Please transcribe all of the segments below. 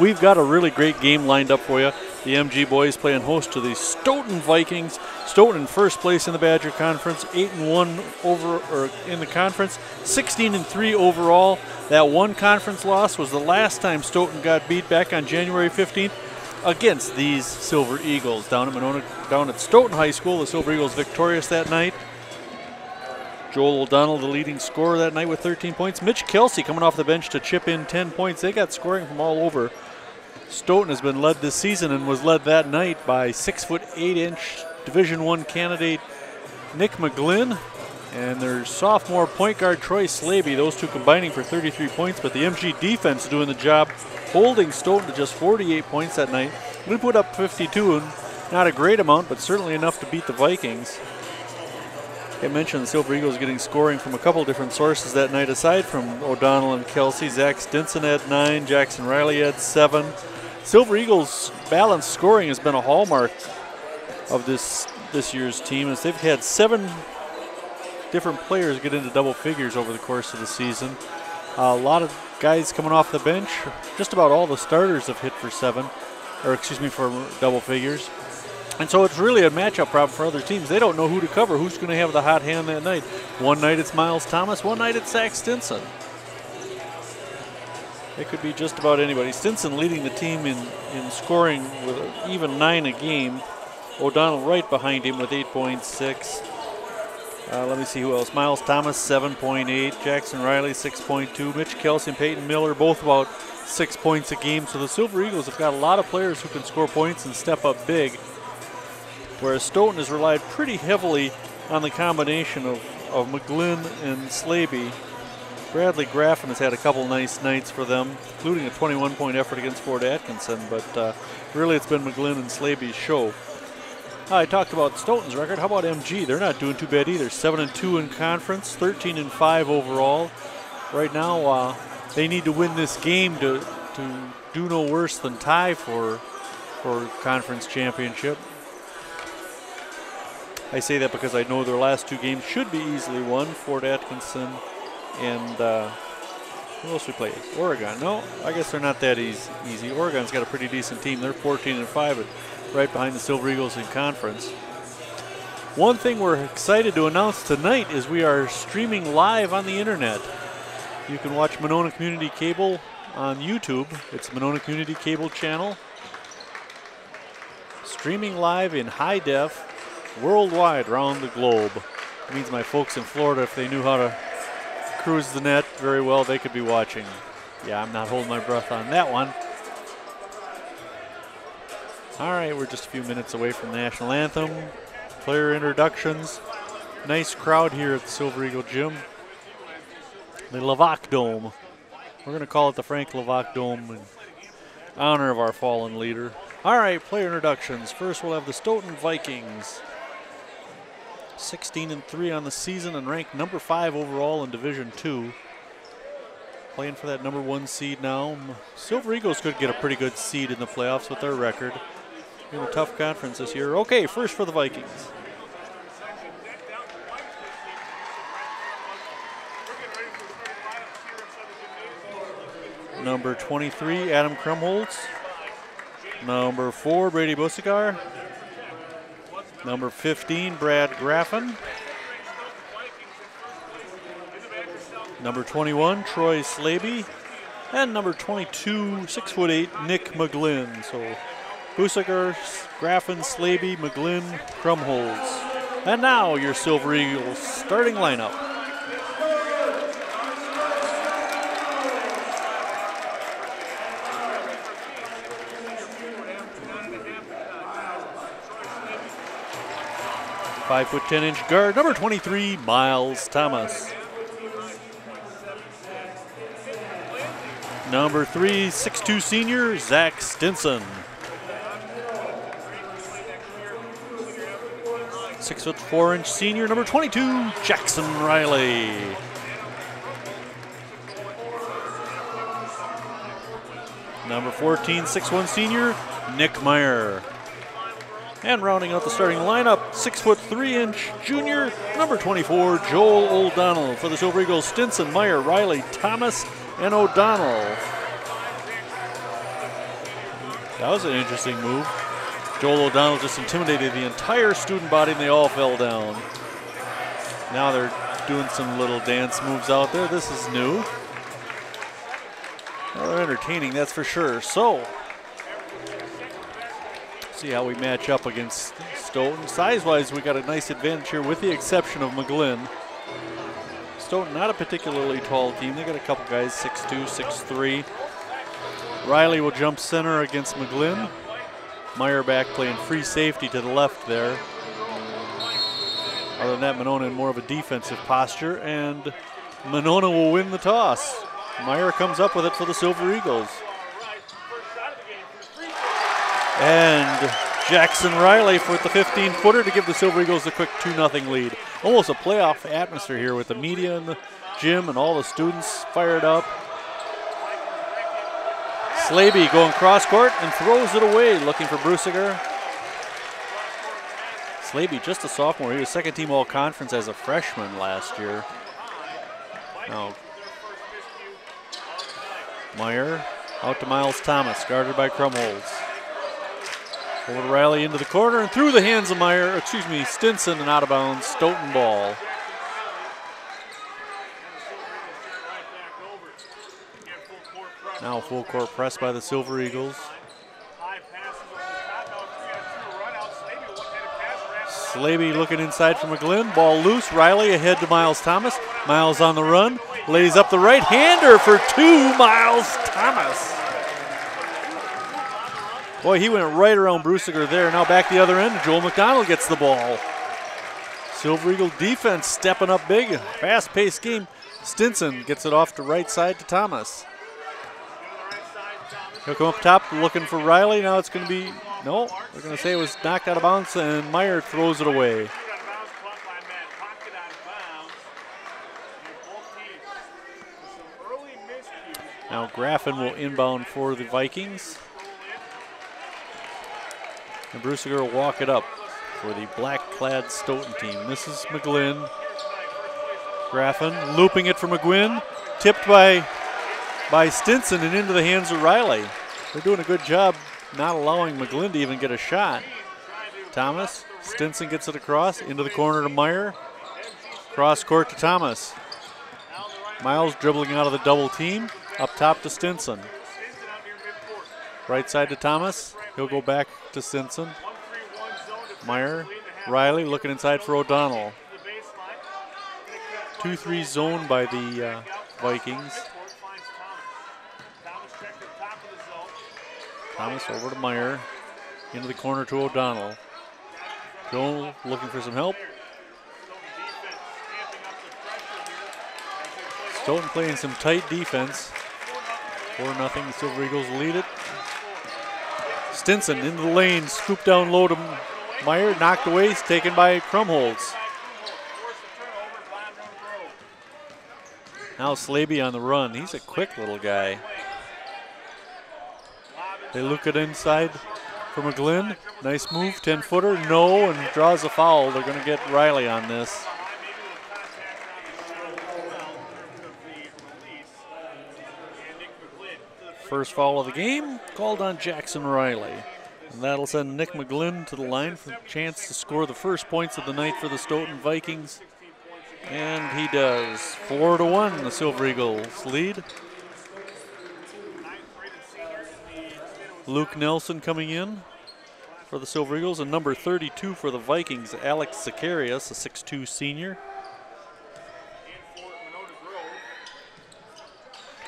We've got a really great game lined up for you. The MG boys playing host to the Stoughton Vikings. Stoughton in first place in the Badger Conference, 8-1 in the conference, 16-3 overall. That one conference loss was the last time Stoughton got beat back on January 15th against these Silver Eagles down at Monona, down at Stoughton High School. The Silver Eagles victorious that night. Joel O'Donnell, the leading scorer that night with 13 points. Mitch Kelsey coming off the bench to chip in 10 points. They got scoring from all over. Stoughton has been led this season and was led that night by 6'8" Division I candidate Nick McGlynn and their sophomore point guard Troy Slaby. Those two combining for 33 points, but the MG defense doing the job, holding Stoughton to just 48 points that night. We put up 52, and not a great amount, but certainly enough to beat the Vikings. I mentioned the Silver Eagles getting scoring from a couple different sources that night, aside from O'Donnell and Kelsey. Zach Stinson had 9, Jackson Riley had 7. Silver Eagles' balanced scoring has been a hallmark of this year's team, as they've had 7 different players get into double figures over the course of the season. A lot of guys coming off the bench. Just about all the starters have hit for for double figures. And so it's really a matchup problem for other teams. They don't know who to cover, who's going to have the hot hand that night. One night it's Miles Thomas, one night it's Zach Stinson. It could be just about anybody. Stinson leading the team in scoring with even 9 a game. O'Donnell right behind him with 8.6. Let me see who else. Miles Thomas, 7.8. Jackson Riley, 6.2. Mitch Kelsey and Peyton Miller, both about 6 points a game. So the Silver Eagles have got a lot of players who can score points and step up big, whereas Stoughton has relied pretty heavily on the combination of McGlynn and Slaby. Bradley Graffin has had a couple nice nights for them, including a 21-point effort against Fort Atkinson, but really it's been McGlynn and Slaby's show. I talked about Stoughton's record. How about MG? They're not doing too bad either. 7-2 in conference, 13-5 overall. Right now, they need to win this game to do no worse than tie for conference championship. I say that because I know their last 2 games should be easily won. Fort Atkinson and who else we play? Oregon. No, I guess they're not that easy. Oregon's got a pretty decent team. They're 14-5, but right behind the Silver Eagles in conference. One thing we're excited to announce tonight is we are streaming live on the internet. You can watch Monona Community Cable on YouTube. It's Monona Community Cable channel. Streaming live in high def worldwide around the globe. It means my folks in Florida, if they knew how to cruise the net very well, they could be watching. Yeah, I'm not holding my breath on that one. All right, we're just a few minutes away from the national anthem. Player introductions. Nice crowd here at the Silver Eagle Gym. The Levac Dome. We're going to call it the Frank Levac Dome in honor of our fallen leader. All right, player introductions. First, we'll have the Stoughton Vikings. 16-3 on the season and ranked number 5 overall in Division II. Playing for that number 1 seed now. Silver Eagles could get a pretty good seed in the playoffs with their record. In a tough conference this year. Okay, first for the Vikings. Number 23, Adam Krumholtz. Number 4, Brady Busigar. Number 15, Brad Graffin. Number 21, Troy Slaby. And number 22, 6'8", Nick McGlynn. So Busigar, Graffin, Slaby, McGlynn, Krumholtz. And now your Silver Eagles starting lineup. Five-foot 10-inch guard, number 23, Miles Thomas. Number 3, 6'2" senior, Zach Stinson. 6'4" senior, number 22, Jackson Riley. Number 14, 6'1" senior, Nick Meyer. And rounding out the starting lineup, 6'3" junior, number 24, Joel O'Donnell. For the Silver Eagles, Stinson, Meyer, Riley, Thomas, and O'Donnell. That was an interesting move. Joel O'Donnell just intimidated the entire student body and they all fell down. Now they're doing some little dance moves out there. This is new. Well, they're entertaining, that's for sure. So, see how we match up against Stoughton. Size-wise, we got a nice advantage here with the exception of McGlynn. Stoughton, not a particularly tall team. They got a couple guys, 6'2", 6'3". Riley will jump center against McGlynn. Meyer back playing free safety to the left there. Other than that, Monona in more of a defensive posture, and Monona will win the toss. Meyer comes up with it for the Silver Eagles. And Jackson Riley for the 15-footer to give the Silver Eagles a quick 2-0 lead. Almost a playoff atmosphere here with the media in the gym and all the students fired up. Slaby going cross court and throws it away, looking for Brusiger. Slaby, just a sophomore. He was second team all-conference as a freshman last year. Now, Meyer out to Miles Thomas, guarded by Krumholz. Over to Riley into the corner and through the hands of Stinson and out of bounds, Stoughton ball. Now full court press by the Silver Eagles. Slaby looking inside for McGlynn. Ball loose. Riley ahead to Miles Thomas. Miles on the run. Lays up the right-hander for two. Miles Thomas. Boy, he went right around Brusiger there. Now back the other end. Joel McDonald gets the ball. Silver Eagle defense stepping up big. Fast-paced game. Stinson gets it off to right side to Thomas. He'll come up top looking for Riley. Now it's going to be, no, they're going to say it was knocked out of bounds, and Meyer throws it away. Now Graffin will inbound for the Vikings. And Brusiger will walk it up for the black-clad Stoughton team. This is McGlynn. Graffin looping it for McGuinn. Tipped by Stinson and into the hands of Riley. They're doing a good job not allowing McGlynn to even get a shot. Thomas, Stinson gets it across, into the corner to Meyer. Cross court to Thomas. Miles dribbling out of the double team, up top to Stinson. Right side to Thomas, he'll go back to Stinson. Meyer, Riley looking inside for O'Donnell. 2-3 zone by the Vikings. Thomas over to Meyer, into the corner to O'Donnell. Joel looking for some help. Stoughton playing some tight defense. 4-0, the Silver Eagles lead it. Stinson into the lane, scoop down low to Meyer, knocked away, taken by Krumholz. Now Slaby on the run. He's a quick little guy. They look it inside for McGlynn. Nice move, 10-footer, no, and draws a foul. They're going to get Riley on this. First foul of the game, called on Jackson Riley. And that'll send Nick McGlynn to the line for a chance to score the first points of the night for the Stoughton Vikings. And he does. 4-1, the Silver Eagles lead. Luke Nelson coming in for the Silver Eagles, and number 32 for the Vikings, Alex Zacharias, a 6'2 senior.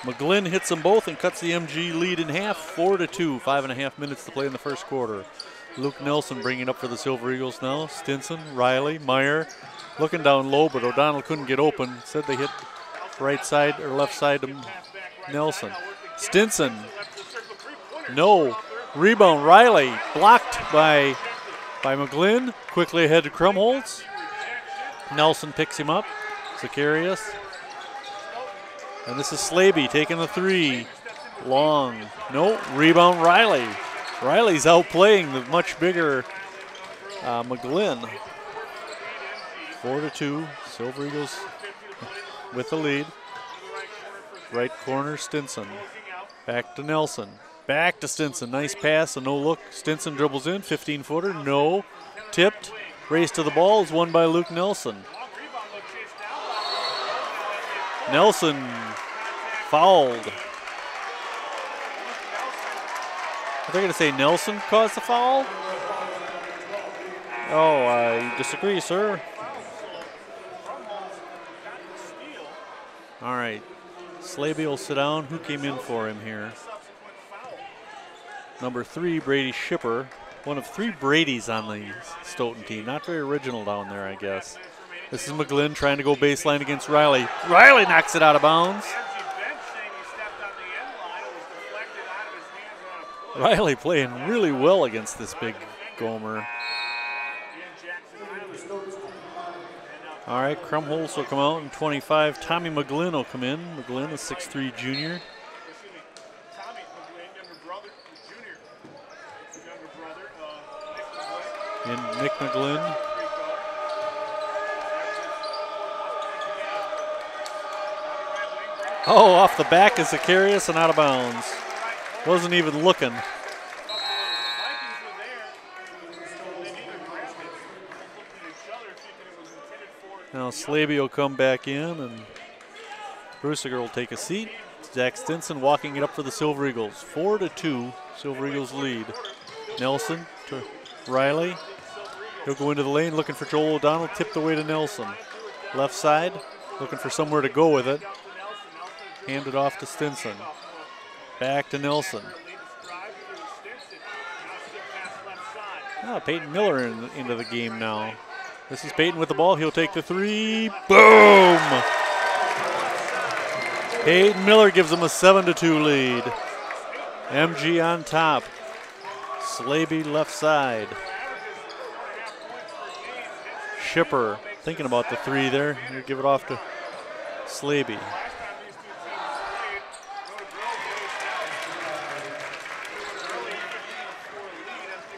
McGlynn hits them both and cuts the MG lead in half, 4-2, 5.5 minutes to play in the first quarter. Luke Nelson bringing up for the Silver Eagles now. Stinson, Riley, Meyer, looking down low, but O'Donnell couldn't get open. Said they hit right side or left side to Nelson. Stinson, no. Rebound, Riley, blocked by McGlynn. Quickly ahead to Krumholz. Nelson picks him up. Zacharias. And this is Slaby taking the three. Long. No. Rebound, Riley. Riley's outplaying the much bigger McGlynn. 4-2. Silver Eagles with the lead. Right corner, Stinson. Back to Nelson. Back to Stinson. Nice pass, a no look. Stinson dribbles in, 15-footer, no. Tipped. Race to the ball is won by Luke Nelson. Nelson fouled. Are they going to say Nelson caused the foul? Oh, I disagree, sir. All right. Slaby will sit down. Who came in for him here? Number 3, Brady Shipper. One of 3 Bradys on the Stoughton team. Not very original down there, I guess. This is McGlynn trying to go baseline against Riley. Riley knocks it out of bounds. Riley playing really well against this big Gomer. All right, Krumholz will come out in 25. Tommy McGlynn will come in. McGlynn, a 6'3" junior. And Nick McGlynn. Oh, off the back is Zacharias and out of bounds. Wasn't even looking. Now Slaby will come back in and Brusiger will take a seat. Zach Stinson walking it up for the Silver Eagles. 4-2, Silver Eagles lead. Nelson to Riley. He'll go into the lane looking for Joel O'Donnell, tipped away to Nelson. Left side, looking for somewhere to go with it. Handed off to Stinson. Back to Nelson. Peyton Miller into the game now. This is Peyton with the ball. He'll take the 3. Boom! Peyton Miller gives them a 7-2 lead. MG on top. Slaby left side. Shipper thinking about the 3 there. He'll give it off to Slaby.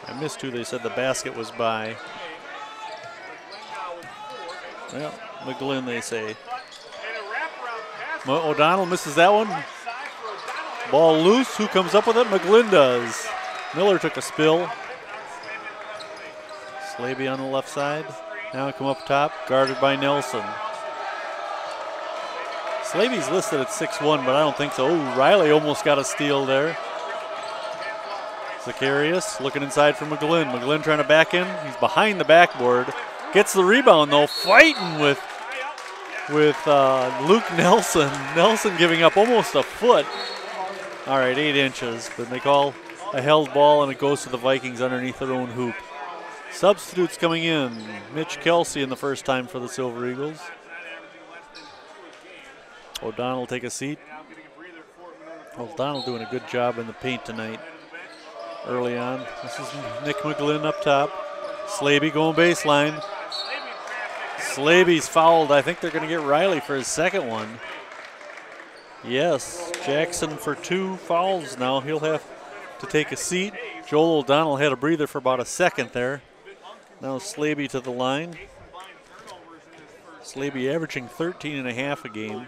I missed who they said the basket was by. Well, McGlynn, they say. O'Donnell misses that one. Ball loose. Who comes up with it? McGlynn does. Miller took a spill. Slaby on the left side. Now come up top, guarded by Nelson. Slaby's listed at 6'1", but I don't think so. Oh, Riley almost got a steal there. Zacharias looking inside for McGlynn. McGlynn trying to back in. He's behind the backboard. Gets the rebound though, fighting with Luke Nelson. Nelson giving up almost a foot. All right, 8 inches, but they call a held ball and it goes to the Vikings underneath their own hoop. Substitutes coming in. Mitch Kelsey in the first time for the Silver Eagles. O'Donnell will take a seat. O'Donnell doing a good job in the paint tonight. Early on. This is Nick McGlynn up top. Slaby going baseline. Slaby's fouled. I think they're going to get Riley for his second one. Yes, Jackson for 2 fouls now. He'll have to take a seat. Joel O'Donnell had a breather for about a second there. Now Slaby to the line. Slaby averaging 13.5 a game.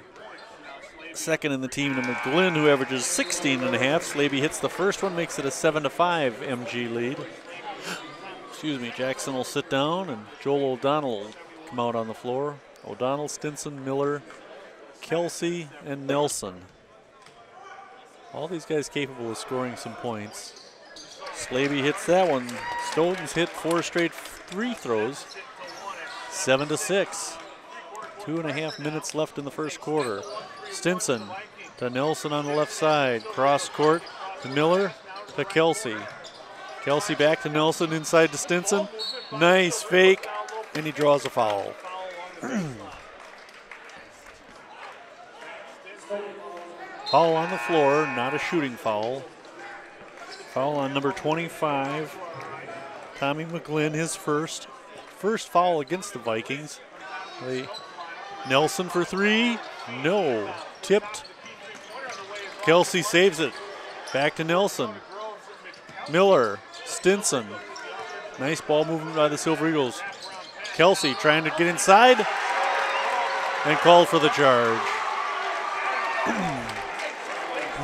Second in the team to McGlynn, who averages 16.5. Slaby hits the first one, makes it a 7-5 MG lead. Excuse me, Jackson will sit down and Joel O'Donnell will come out on the floor. O'Donnell, Stinson, Miller, Kelsey, and Nelson. All these guys capable of scoring some points. Slaby hits that one. Stoughton's hit 4 straight free throws. 7-6. 2.5 minutes left in the first quarter. Stinson to Nelson on the left side. Cross court to Miller to Kelsey. Kelsey back to Nelson, inside to Stinson. Nice fake, and he draws a foul. Foul on the floor, not a shooting foul. Foul on number 25, Tommy McGlynn, his first foul against the Vikings. Nelson for 3, no. Tipped. Kelsey saves it. Back to Nelson. Miller, Stinson. Nice ball movement by the Silver Eagles. Kelsey trying to get inside and called for the charge.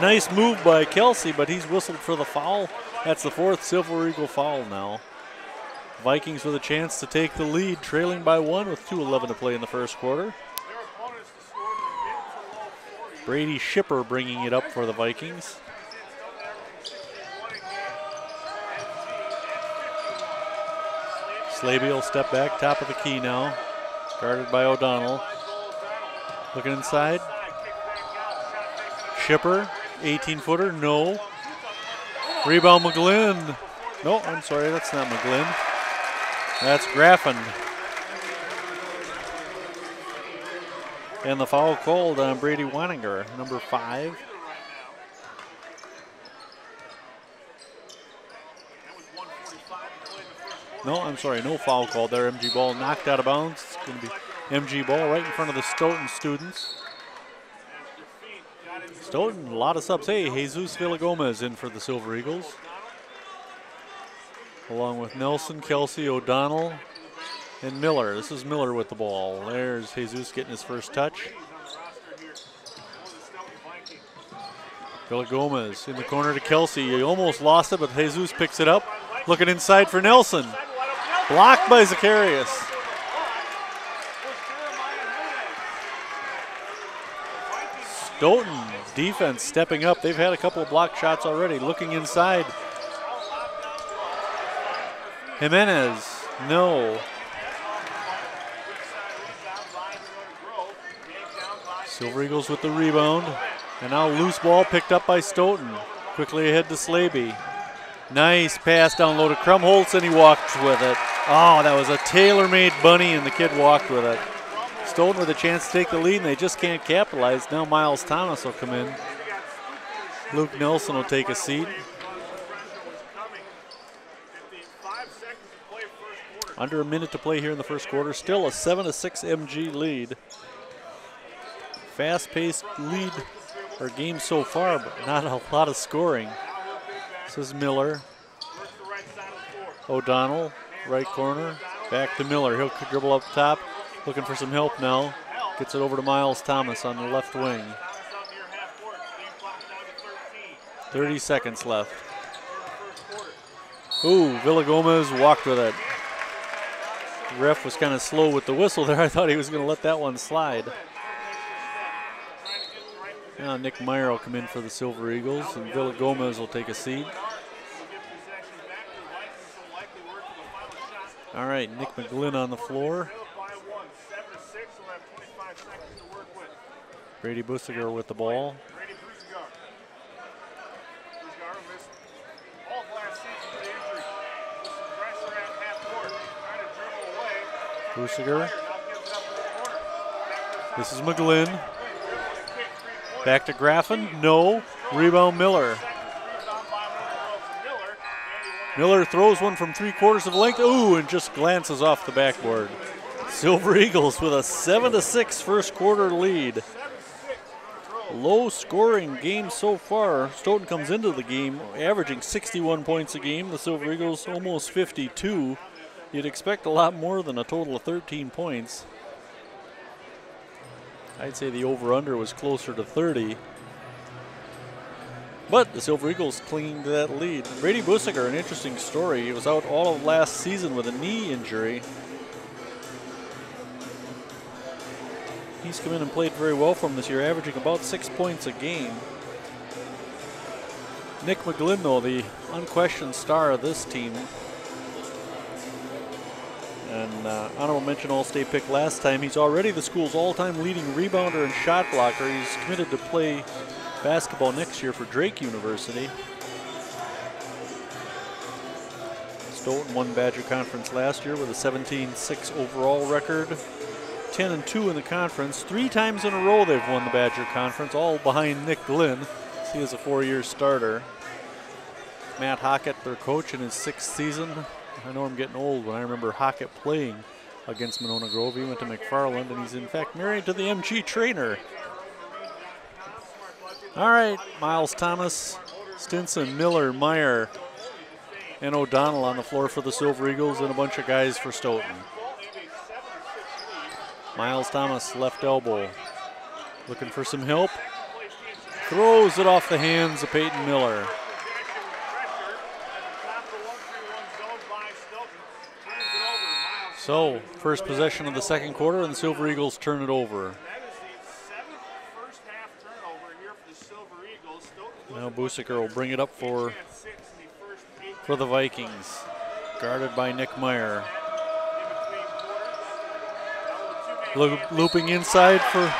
Nice move by Kelsey, but he's whistled for the foul. That's the 4th Silver Eagle foul now. Vikings with a chance to take the lead, trailing by 1 with 2:11 to play in the first quarter. Brady Shipper bringing it up for the Vikings. Slaby will step back, top of the key now. Guarded by O'Donnell. Looking inside. Shipper, 18-footer, no. Rebound McGlynn. No, I'm sorry, that's not McGlynn. That's Graffin. And the foul called on Brady Waninger, number 5. No, I'm sorry, no foul called there. MG ball knocked out of bounds. It's going to be MG ball right in front of the Stoughton students. Stoughton, a lot of subs. Hey, Jesus Villagomez in for the Silver Eagles. Along with Nelson, Kelsey, O'Donnell, and Miller. This is Miller with the ball. There's Jesus getting his first touch. Villagomez in the corner to Kelsey. He almost lost it, but Jesus picks it up. Looking inside for Nelson. Blocked by Zacharias. Stoughton defense stepping up. They've had a couple of block shots already. Looking inside. Jimenez, no. Silver Eagles with the rebound. And now loose ball picked up by Stoughton. Quickly ahead to Slaby. Nice pass down low to Krumholtz, and he walked with it. Oh, that was a tailor-made bunny, and the kid walked with it. Stoughton with a chance to take the lead, and they just can't capitalize. Now Miles Thomas will come in. Luke Nelson will take a seat. Under a minute to play here in the first quarter. Still a 7-6 MG lead. Fast-paced lead, or game so far, but not a lot of scoring. This is Miller. O'Donnell, right corner. Back to Miller. He'll dribble up top. Looking for some help now. Gets it over to Miles Thomas on the left wing. 30 seconds left. Ooh, Villagomez walked with it. The ref was kind of slow with the whistle there. I thought he was going to let that one slide. Now Nick Meyer will come in for the Silver Eagles, and Villagomez will take a seat. All right, Nick McGlynn on the floor. Brady Bussiger with the ball. Bussiger. This is McGlynn. Back to Graffin. No. Rebound Miller. Miller throws one from 3/4 of length. Ooh, and just glances off the backboard. Silver Eagles with a 7-6 first quarter lead. Low scoring game so far. Stoughton comes into the game averaging 61 points a game. The Silver Eagles almost 52. You'd expect a lot more than a total of 13 points. I'd say the over-under was closer to 30. But the Silver Eagles clinging to that lead. Brady Bussiger, an interesting story. He was out all of last season with a knee injury. He's come in and played very well for him this year, averaging about 6 points a game. Nick McGlynn, though, the unquestioned star of this team. And honorable mention All-State pick last time. He's already the school's all-time leading rebounder and shot blocker. He's committed to play basketball next year for Drake University. Stoughton won Badger Conference last year with a 17-6 overall record. 10-2 in the conference. 3 times in a row they've won the Badger Conference, all behind Nick Glynn. He is a 4-year starter. Matt Hockett, their coach, in his 6th season. I know I'm getting old when I remember Hockett playing against Monona Grove. He went to McFarland, and he's in fact married to the MG trainer. All right, Miles Thomas, Stinson, Miller, Meyer, and O'Donnell on the floor for the Silver Eagles, and a bunch of guys for Stoughton. Miles Thomas, left elbow, looking for some help. throws it off the hands of Peyton Miller. So, first possession of the second quarter, and the Silver Eagles turn it over. Now Busiker will bring it up for the Vikings. Guarded by Nick Meyer. Looping inside for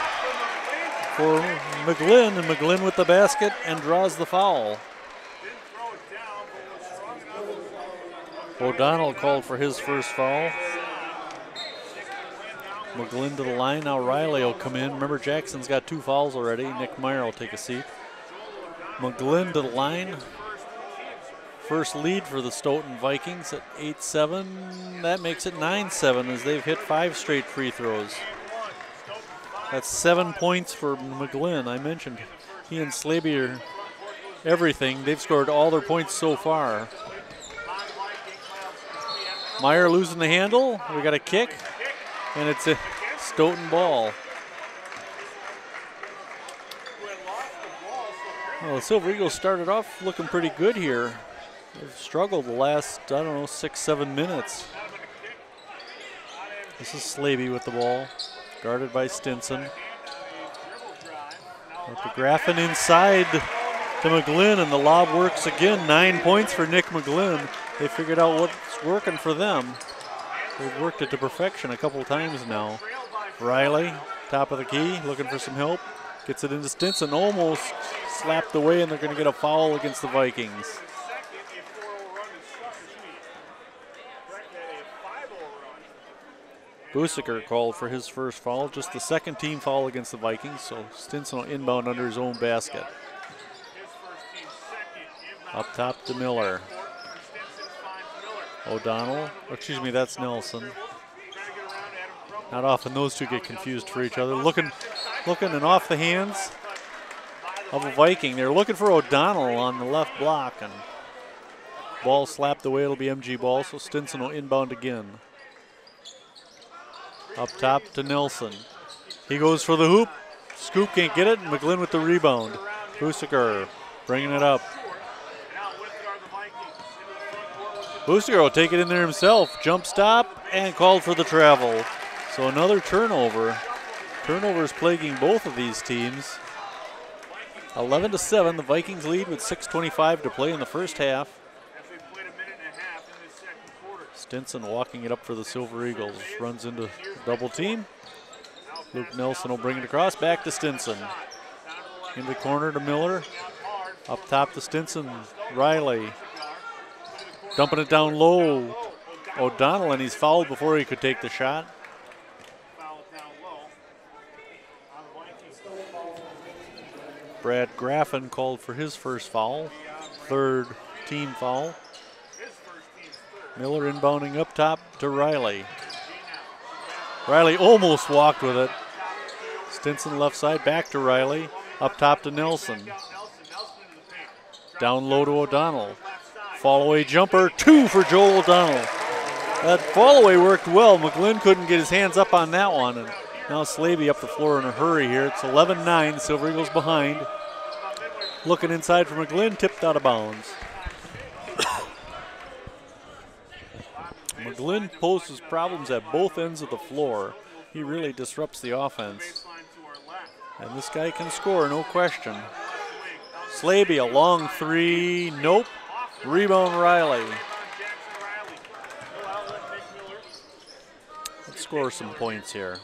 McGlynn, and McGlynn with the basket and draws the foul. O'Donnell called for his first foul. McGlynn to the line. Now Riley will come in. Remember, Jackson's got 2 fouls already. Nick Meyer will take a seat. McGlynn to the line. First lead for the Stoughton Vikings at 8-7. That makes it 9-7 as they've hit 5 straight free throws. That's 7 points for McGlynn. I mentioned he and Slaby are everything. They've scored all their points so far. Meyer losing the handle. We got a kick, and it's a Stoughton ball. Well, the Silver Eagles started off looking pretty good here. They've struggled the last, 6-7 minutes. This is Slaby with the ball, guarded by Stinson. With the Graffin inside to McGlynn, and the lob works again. 9 points for Nick McGlynn. They figured out what's working for them. They've worked it to perfection a couple times now. Riley, top of the key, looking for some help. Gets it into Stinson, almost slapped away, and they're going to get a foul against the Vikings. Busiker called for his first foul, just the second team foul against the Vikings, so Stinson will inbound under his own basket. Up top to Miller. O'Donnell, that's Nelson. Not often those two get confused for each other. Looking and off the hands of a Viking. They're looking for O'Donnell on the left block, and ball slapped away. It'll be MG ball, so Stinson will inbound again. Up top to Nelson. He goes for the hoop. Scoop can't get it. McGlynn with the rebound. Busiker bringing it up. Busiker will take it in there himself. Jump stop and called for the travel. So another turnover. Turnovers plaguing both of these teams. 11-7, the Vikings lead with 6:25 to play in the first half. Stinson walking it up for the Silver Eagles. Runs into double team. Luke Nelson will bring it across. Back to Stinson. In the corner to Miller. Up top to Stinson. Riley. Dumping it down low. O'Donnell, and he's fouled before he could take the shot. Brad Graffin called for his first foul. Third team foul. Miller inbounding up top to Riley. Riley almost walked with it. Stinson left side, back to Riley. Up top to Nelson. Down low to O'Donnell. Fall away jumper, 2 for Joel O'Donnell. That fall away worked well. McGlynn couldn't get his hands up on that one. And now Slaby up the floor in a hurry here. It's 11-9, Silver Eagles behind. Looking inside for McGlynn, tipped out of bounds. McGlynn poses problems at both ends of the floor. He really disrupts the offense. And this guy can score, no question. Slaby, a long 3, nope. Rebound Riley. Let's score some points here.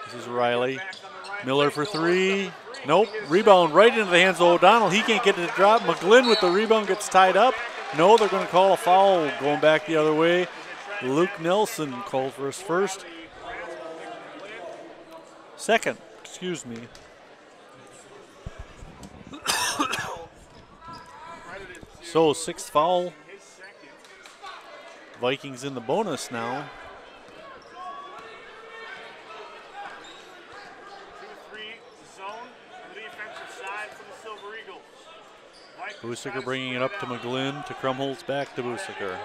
This is Riley. Miller for 3. Nope. Rebound right into the hands of O'Donnell. He can't get it to drop. McGlynn with the rebound gets tied up. No, they're going to call a foul going back the other way. Luke Nelson called for his first. Second, excuse me. So, 6th foul. Vikings in the bonus now. Busiker bringing it up to McGlynn, to Krumholz, back to Busiker.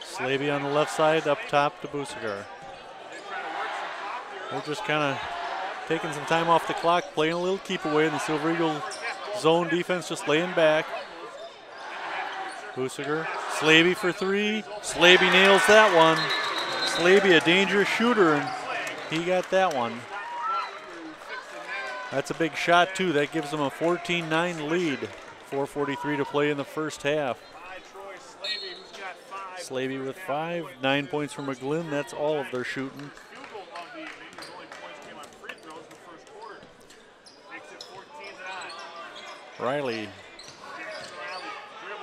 Slaby on the left side, up top to Busiker. They're just kind of taking some time off the clock, playing a little keep away, and the Silver Eagle zone defense just laying back. Busiger, Slaby for three. Slaby nails that one. Slaby, a dangerous shooter, and he got that one. That's a big shot, too. That gives them a 14-9 lead. 4:43 to play in the first half. Slaby with 5, 9 points for McGlynn. That's all of their shooting. Riley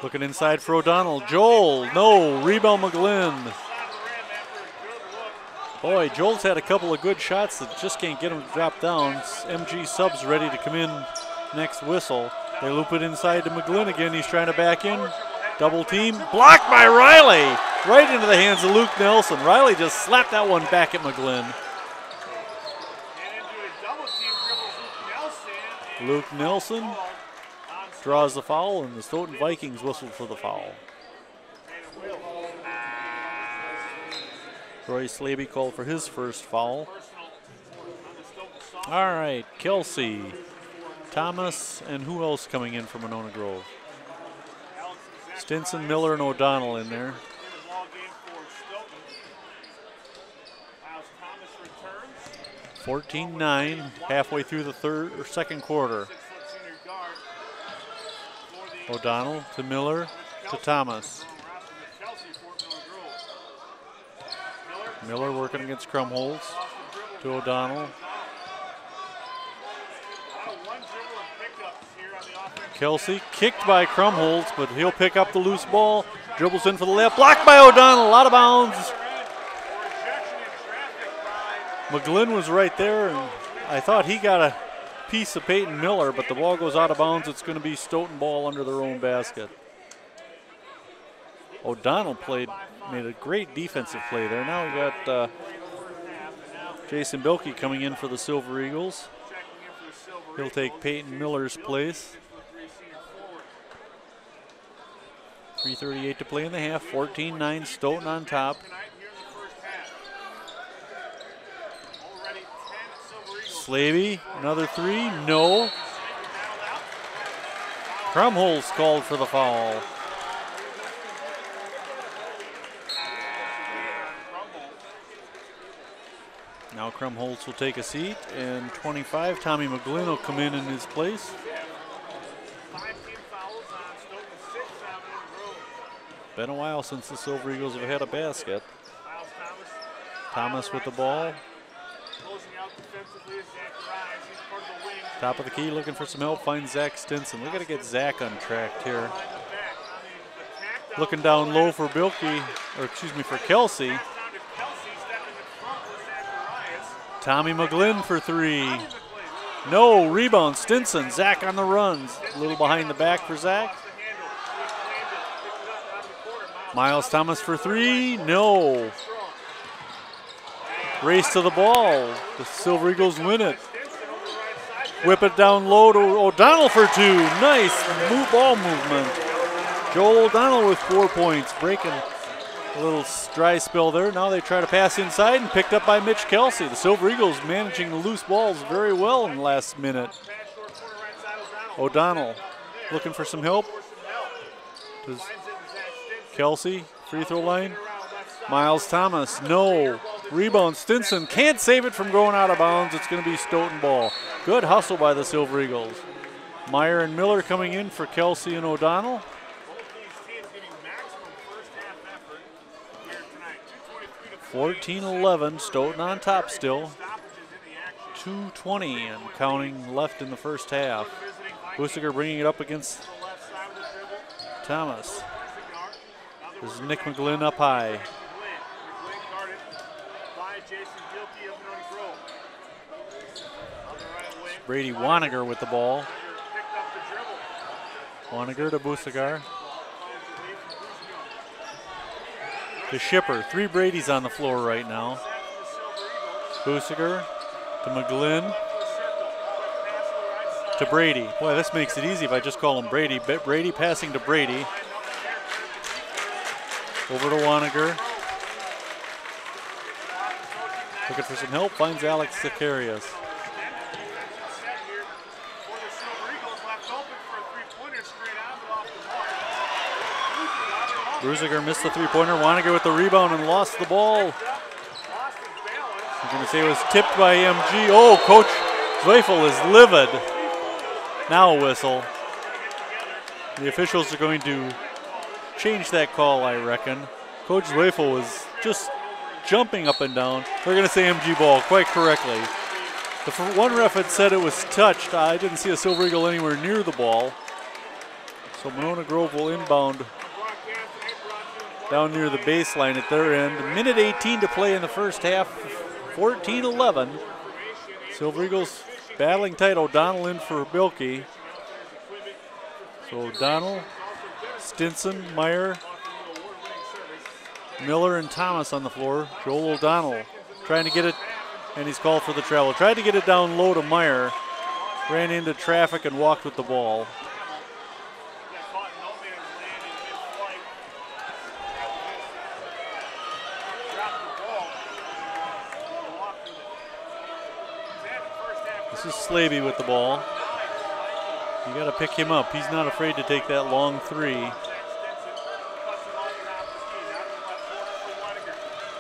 looking inside for O'Donnell. Joel, no, rebound McGlynn. Boy, Joel's had a couple of good shots that just can't get him to drop down. MG subs ready to come in next whistle. They loop it inside to McGlynn again. He's trying to back in. Double team, blocked by Riley. Right into the hands of Luke Nelson. Riley just slapped that one back at McGlynn. Luke Nelson draws the foul, and the Stoughton Vikings whistled for the foul. Troy Slaby called for his first foul. All right, Kelsey, Thomas, and who else coming in from Monona Grove? Stinson, Miller, and O'Donnell in there. 14-9, halfway through the second quarter. O'Donnell to Miller to Thomas. Miller working against Krumholz to O'Donnell. Kelsey kicked by Krumholz, but he'll pick up the loose ball. Dribbles in for the left, blocked by O'Donnell, out of bounds. McGlynn was right there, and I thought he got a piece of Peyton Miller, but the ball goes out of bounds. It's going to be Stoughton ball under their own basket. O'Donnell made a great defensive play there. Now we got Jason Bilkey coming in for the Silver Eagles. He'll take Peyton Miller's place. 3:38 to play in the half. 14-9, Stoughton on top. Slaby, another three, no. Krumholz called for the foul. Now Krumholz will take a seat, and 25, Tommy McGlynn will come in his place. Been a while since the Silver Eagles have had a basket. Thomas with the ball. Top of the key, looking for some help, finds Zach Stinson. We got to get Zach untracked here. Looking down low for Bilkey, or excuse me, for Kelsey. Tommy McGlynn for three. No, rebound, Stinson. Zach on the runs. A little behind the back for Zach. Miles Thomas for three, no. Race to the ball. The Silver Eagles win it. Whip it down low to O'Donnell for two. Nice ball movement. Joel O'Donnell with 4 points, breaking a little dry spell there. Now they try to pass inside, and picked up by Mitch Kelsey. The Silver Eagles managing the loose balls very well in the last minute. O'Donnell looking for some help. Does Kelsey, free throw line. Miles Thomas, no. Rebound, Stinson can't save it from going out of bounds. It's going to be Stoughton ball. Good hustle by the Silver Eagles. Meyer and Miller coming in for Kelsey and O'Donnell. 14-11, Stoughton on top still. 2:20 and counting left in the first half. Busiger bringing it up against Thomas. This is Nick McGlynn up high. Brady Waniger with the ball. Waniger to Busigar. To Shipper. 3 Brady's on the floor right now. Busigar to McGlynn. To Brady. Boy, this makes it easy if I just call him Brady. Brady passing to Brady. Over to Waniger. Looking for some help, finds Alex Zacharias. Brusiger missed the three-pointer. Waniger with the rebound and lost the ball. I'm going to say it was tipped by MG. Oh, Coach Zweifel is livid. Now a whistle. The officials are going to change that call, I reckon. Coach Zweifel was just jumping up and down. They're going to say MG ball quite correctly. The one ref had said it was touched. I didn't see a Silver Eagle anywhere near the ball. So Monona Grove will inbound down near the baseline at their end. A minute 18 to play in the first half, 14-11. Silver Eagles battling tight. O'Donnell in for Bilkey. So O'Donnell, Stinson, Meyer, Miller, and Thomas on the floor. Joel O'Donnell trying to get it, and he's called for the travel. Tried to get it down low to Meyer. Ran into traffic and walked with the ball. This is Slaby with the ball. You got to pick him up. He's not afraid to take that long three.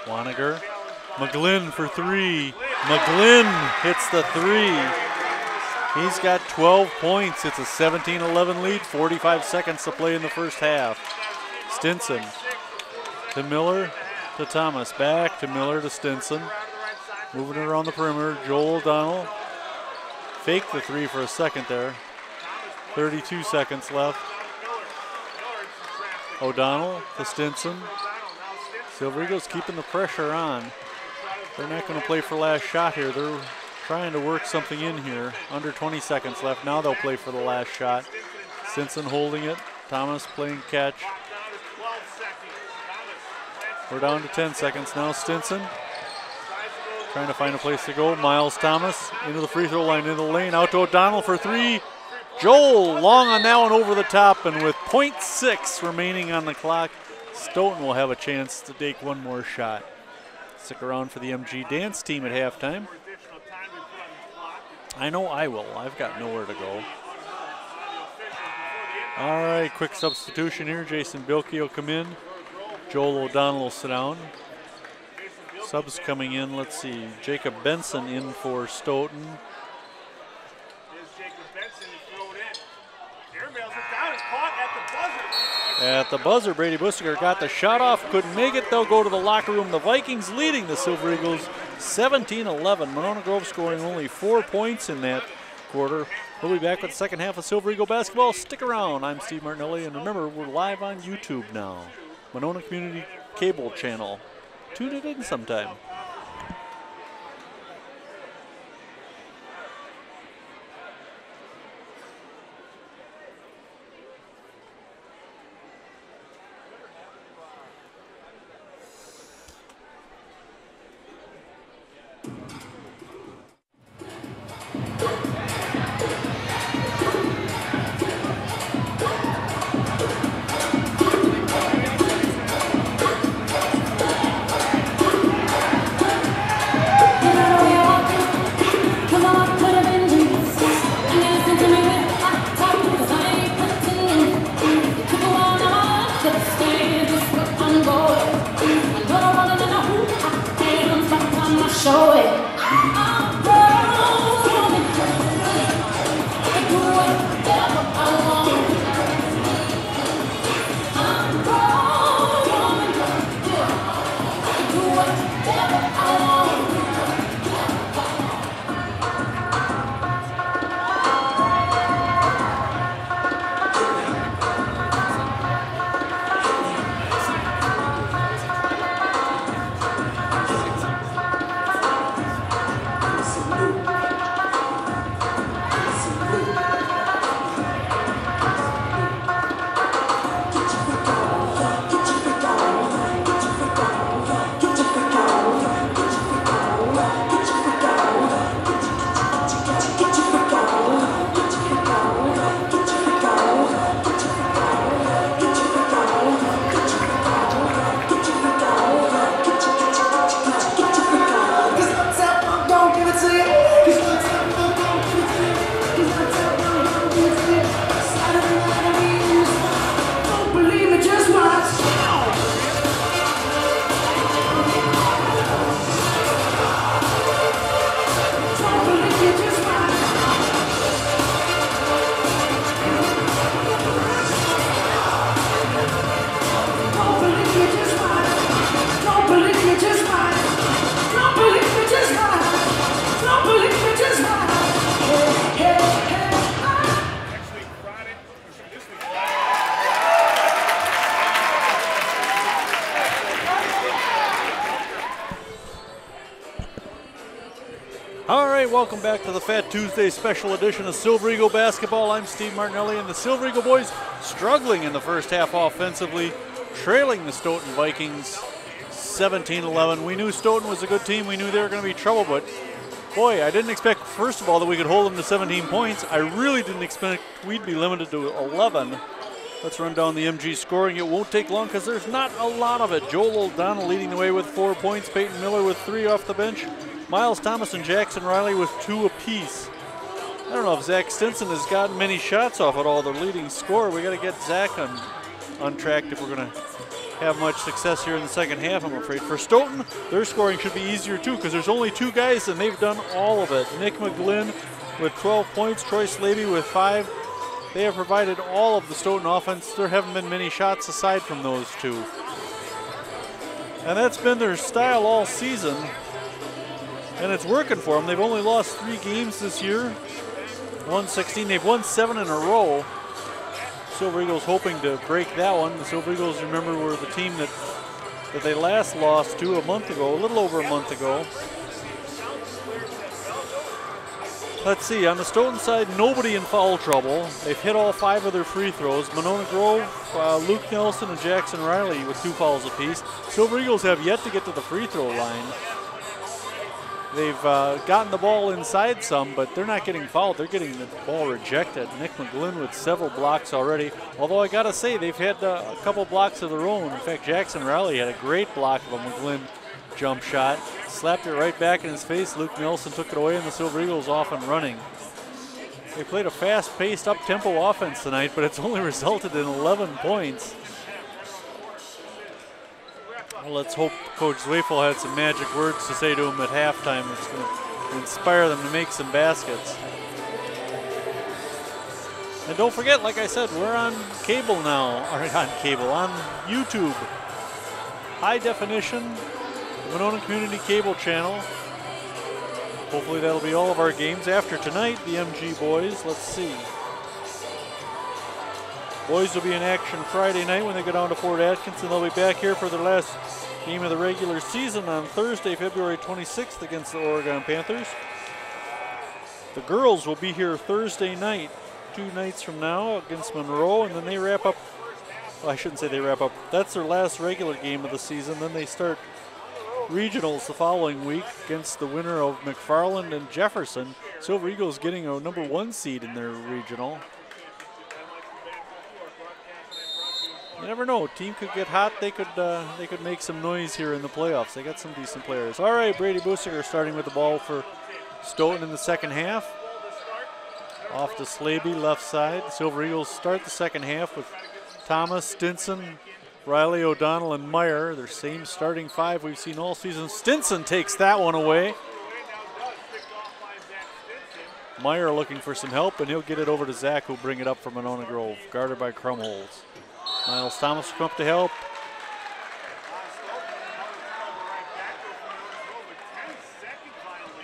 Waniger. McGlynn for three. McGlynn hits the three. He's got 12 points. It's a 17-11 lead. 45 seconds to play in the first half. Stinson to Miller to Thomas. Back to Miller to Stinson. Moving around the perimeter. Joel O'Donnell. Faked the three for a second there. 32 seconds left. O'Donnell to Stinson. Silver Eagles keeping the pressure on. They're not going to play for last shot here. They're trying to work something in here. Under 20 seconds left. Now they'll play for the last shot. Stinson holding it. Thomas playing catch. We're down to 10 seconds now. Stinson trying to find a place to go. Miles Thomas into the free throw line, into the lane. Out to O'Donnell for three. Joel long on that one over the top, and with 0.6 remaining on the clock, Stoughton will have a chance to take one more shot. Stick around for the MG dance team at halftime. I know I will. I've got nowhere to go. All right, quick substitution here. Jason Bilkey will come in. Joel O'Donnell will sit down. Subs coming in, let's see. Jacob Benson in for Stoughton. At the buzzer, Brady Bussiger got the shot off, couldn't make it. They'll go to the locker room. The Vikings leading the Silver Eagles 17-11. Monona Grove scoring only 4 points in that quarter. We'll be back with the second half of Silver Eagle basketball. Stick around. I'm Steve Martinelli, and remember, we're live on YouTube now. Monona Community Cable Channel. Tune it in sometime. welcome back to the Fat Tuesday special edition of Silver Eagle Basketball. I'm Steve Martinelli, and the Silver Eagle boys struggling in the first half offensively, trailing the Stoughton Vikings 17-11. We knew Stoughton was a good team. We knew they were going to be trouble, but boy, I didn't expect, first of all, that we could hold them to 17 points. I really didn't expect we'd be limited to 11. Let's run down the MG scoring. It won't take long because there's not a lot of it. Joel O'Donnell leading the way with 4 points. Peyton Miller with 3 off the bench. Miles Thomas and Jackson Riley with 2 apiece. I don't know if Zach Stinson has gotten many shots off at all, their leading scorer. We got to get Zach on track if we're going to have much success here in the second half, I'm afraid. For Stoughton, their scoring should be easier too because there's only 2 guys and they've done all of it. Nick McGlynn with 12 points, Troy Slavey with 5. They have provided all of the Stoughton offense. There haven't been many shots aside from those 2. And that's been their style all season. And it's working for them. They've only lost 3 games this year. 116. They've won 7 in a row. Silver Eagles hoping to break that one. The Silver Eagles, remember, were the team that they last lost to a month ago, a little over a month ago. Let's see, on the Stoughton side, nobody in foul trouble. They've hit all 5 of their free throws. Monona Grove, Luke Nelson, and Jackson Riley with 2 fouls apiece. Silver Eagles have yet to get to the free throw line. They've gotten the ball inside some, but they're not getting fouled. They're getting the ball rejected. Nick McGlynn with several blocks already. Although I got to say, they've had a couple blocks of their own. In fact, Jackson Riley had a great block of a McGlynn jump shot. Slapped it right back in his face. Luke Nelson took it away, and the Silver Eagles off and running. They played a fast-paced, up-tempo offense tonight, but it's only resulted in 11 points. Well, let's hope Coach Zweifel had some magic words to say to him at halftime that's going to inspire them to make some baskets. And don't forget, like I said, we're on cable now, or on YouTube. High definition, Monona Community Cable Channel. Hopefully that'll be all of our games. After tonight, the MG boys, let's see. Boys will be in action Friday night when they go down to Fort Atkinson. They'll be back here for their last game of the regular season on Thursday, February 26th against the Oregon Panthers. The girls will be here Thursday night, 2 nights from now against Monroe, and then they wrap up. Well, I shouldn't say they wrap up. That's their last regular game of the season. Then they start regionals the following week against the winner of McFarland and Jefferson. Silver Eagles getting a number 1 seed in their regional. You never know. Team could get hot. They could make some noise here in the playoffs. They got some decent players. All right, Brady Busiger starting with the ball for Stoughton in the second half. Off to Slaby, left side. Silver Eagles start the second half with Thomas, Stinson, Riley, O'Donnell, and Meyer. Their same starting 5 we've seen all season. Stinson takes that one away. Meyer looking for some help, and he'll get it over to Zach, who'll bring it up from Monona Grove, guarded by Crumholz. Miles Thomas will come up to help.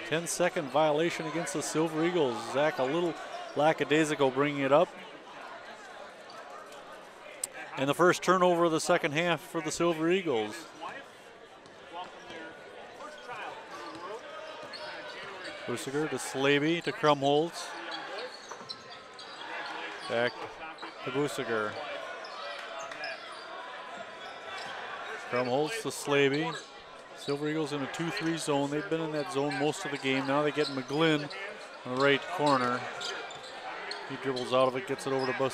Ten-second violation against the Silver Eagles. Zach a little lackadaisical bringing it up. And the first turnover of the second half for the Silver Eagles. Busiger to Slaby to Crumholz. Back to Busiger. Crumholz to Slaby. Silver Eagles in a 2-3 zone. They've been in that zone most of the game. Now they get McGlynn on the right corner. He dribbles out of it, gets it over to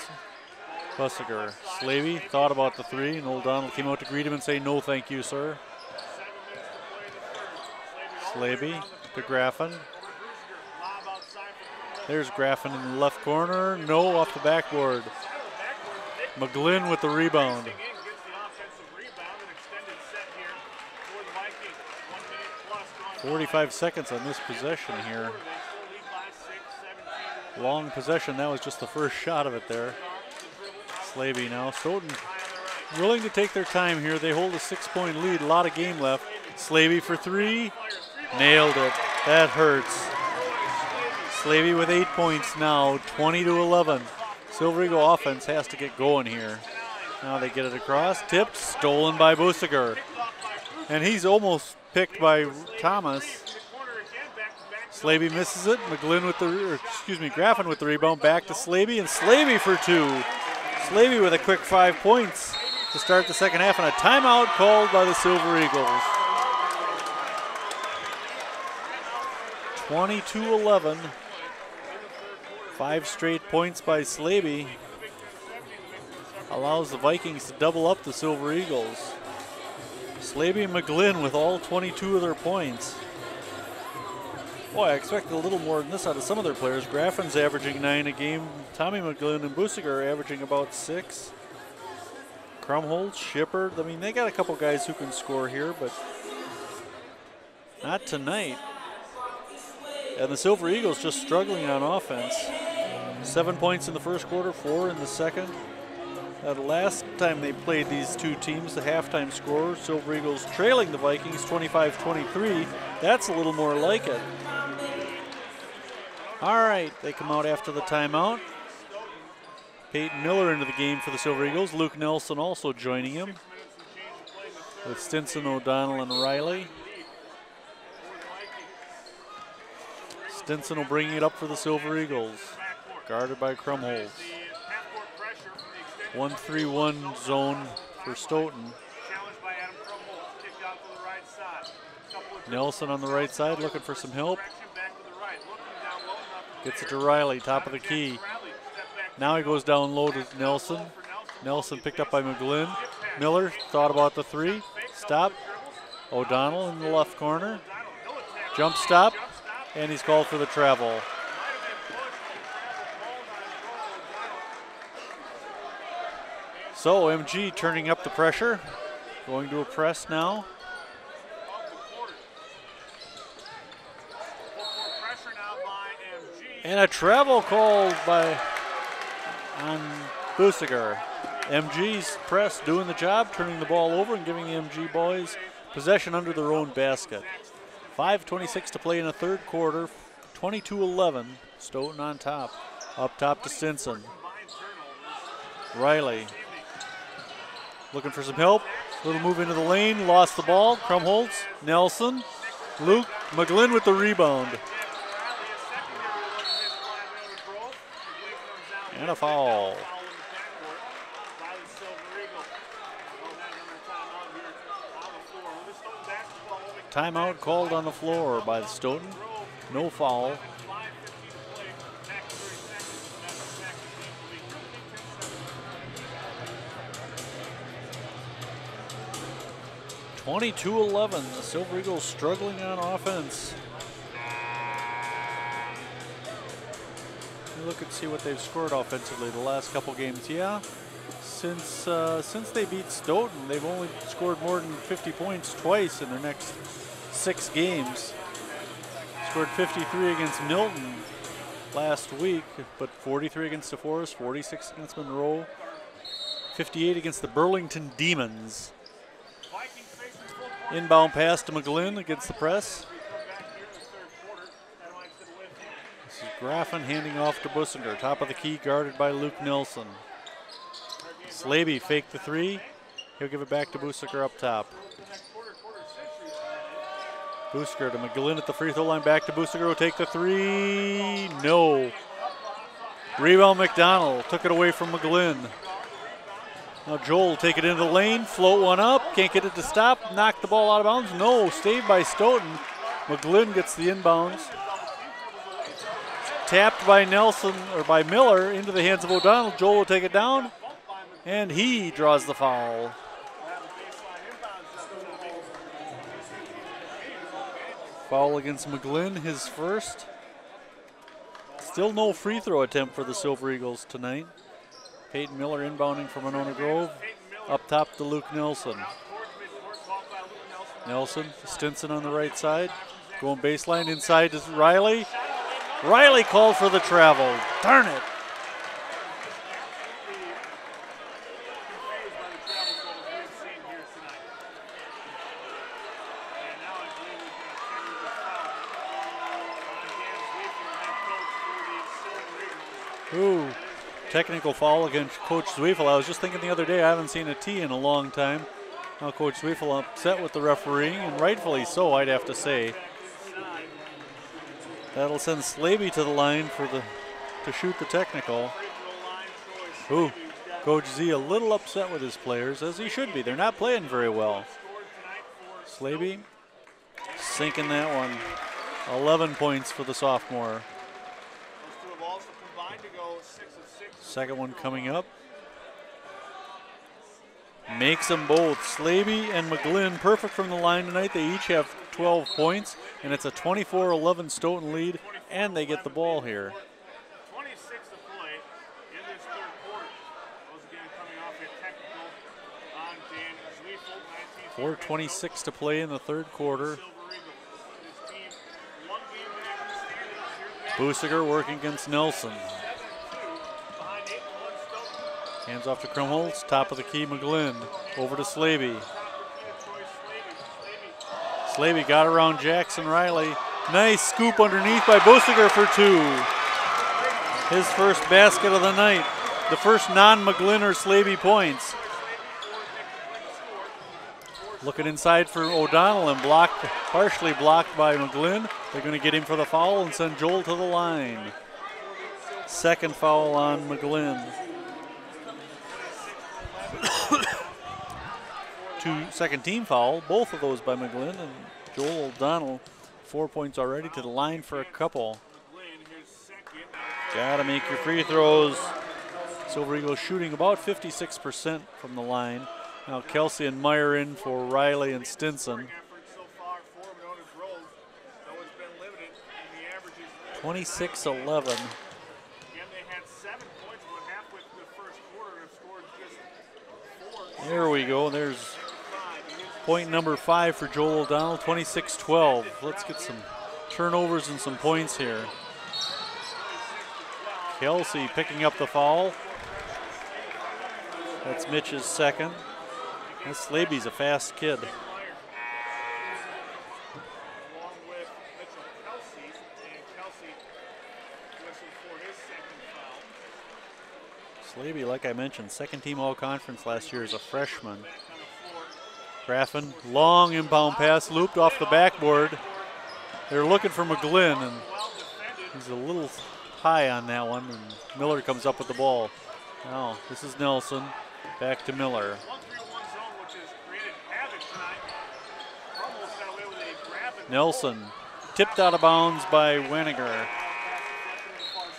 Busiger. Slaby thought about the 3, and O'Donnell came out to greet him and say, "No, thank you, sir." Slaby to Graffin. There's Graffin in the left corner. No, off the backboard. McGlynn with the rebound. 45 seconds on this possession here. Long possession. That was just the first shot of it there. Slaby now. Stoughton willing to take their time here. They hold a 6-point lead. A lot of game left. Slaby for 3. Nailed it. That hurts. Slaby with 8 points now. 20-11. Silver Eagle offense has to get going here. Now they get it across. Tipped. Stolen by Busiger. And he's almost picked by Thomas. Slaby misses it. McGlynn with Graffin with the rebound. Back to Slaby, and Slaby for 2. Slaby with a quick 5 points to start the second half, and a timeout called by the Silver Eagles. 22-11. 5 straight points by Slaby allows the Vikings to double up the Silver Eagles. Slaby and McGlynn with all 22 of their points. Boy, I expected a little more than this out of some of their players. Graffin's averaging 9 a game. Tommy McGlynn and Busiger are averaging about 6. Krumholtz, Shippard. I mean, they got a couple guys who can score here, but not tonight. And the Silver Eagles just struggling on offense. 7 points in the first quarter, 4 in the second. The last time they played these two teams, the halftime score, Silver Eagles trailing the Vikings 25-23. That's a little more like it. All right, they come out after the timeout. Peyton Miller into the game for the Silver Eagles. Luke Nelson also joining him with Stinson, O'Donnell, and Riley. Stinson will bring it up for the Silver Eagles, guarded by Krumholtz. 1-3-1 zone for Stoughton. Nelson on the right side looking for some help. Gets it to Riley, top of the key. Now he goes down low to Nelson. Nelson picked up by McGlynn. Miller thought about the 3. Stop. O'Donnell in the left corner. Jump stop. And he's called for the travel. So MG turning up the pressure. Going to a press now. And a travel called on Busiger. MG's press doing the job, turning the ball over and giving the MG boys possession under their own basket. 5:26 to play in the third quarter. 22-11. Stoughton on top. Up top to Stinson. Riley looking for some help. Little move into the lane. Lost the ball. Krumholtz. Nelson. Luke. McGlynn with the rebound. And a foul. Timeout called on the floor by the Stoughton. No foul. (22-11). The Silver Eagles struggling on offense. Look and see what they've scored offensively the last couple games. Yeah, since they beat Stoughton, they've only scored more than 50 points twice in their next 6 games. Scored 53 against Milton last week, but 43 against DeForest, 46 against Monroe, 58 against the Burlington Demons. Inbound pass to McGlynn against the press. This is Graffin handing off to Businger. Top of the key, guarded by Luke Nelson. Slaby faked the 3. He'll give it back to Businger up top. Businger to McGlynn at the free throw line. Back to Businger. Will take the 3. No. Rebound McDonald. Took it away from McGlynn. Now Joel will take it into the lane. Float one up. Can't get it to stop. Knock the ball out of bounds. No. Saved by Stoughton. McGlynn gets the inbounds. Tapped by Nelson, or by Miller, into the hands of O'Donnell. Joel will take it down. And he draws the foul. Foul against McGlynn, his first. Still no free throw attempt for the Silver Eagles tonight. Peyton Miller inbounding from Monona Grove. Up top to Luke Nelson. Nelson, Stinson on the right side. Going baseline inside to Riley. Riley called for the travel. Darn it. Ooh, technical foul against Coach Zwiefel. I was just thinking the other day, I haven't seen a T in a long time. Now Coach Zwiefel upset with the refereeing, and rightfully so, I'd have to say. That'll send Slaby to the line to shoot the technical. Ooh, Coach Z a little upset with his players, as he should be. They're not playing very well. Slaby sinking that one. 11 points for the sophomore. Second one coming up. Makes them both. Slaby and McGlynn perfect from the line tonight. They each have 12 points, and it's a 24-11 Stoughton lead, and they get the ball here. 26 to play in this third quarter. Those again coming off a technical on Dan Zweifel. 4:26 to play in the third quarter. Busiger working against Nelson. Hands off to Krumholz, top of the key, McGlynn. Over to Slaby. Slaby got around Jackson Riley. Nice scoop underneath by Busiger for two. His first basket of the night. The first non-McGlynn or Slaby points. Looking inside for O'Donnell and partially blocked by McGlynn. They're going to get him for the foul and send Joel to the line. Second foul on McGlynn. Second team foul, both of those by McGlynn, and Joel O'Donnell, 4 points already to the line for a couple. Gotta make your free throws. Silver Eagles shooting about 56% from the line. Now Kelsey and Meyer in for Riley and Stinson. 26-11. There we go. There's point number 5 for Joel O'Donnell, 26-12. Let's get some turnovers and some points here. Kelsey picking up the foul. That's Mitch's second. And Slaby's a fast kid. Slaby, like I mentioned, second team all-conference last year as a freshman. Graffin, long inbound pass, looped off the backboard. They're looking for McGlynn, and he's a little high on that one, and Miller comes up with the ball. Now, this is Nelson, back to Miller. Nelson, tipped out of bounds by Weniger.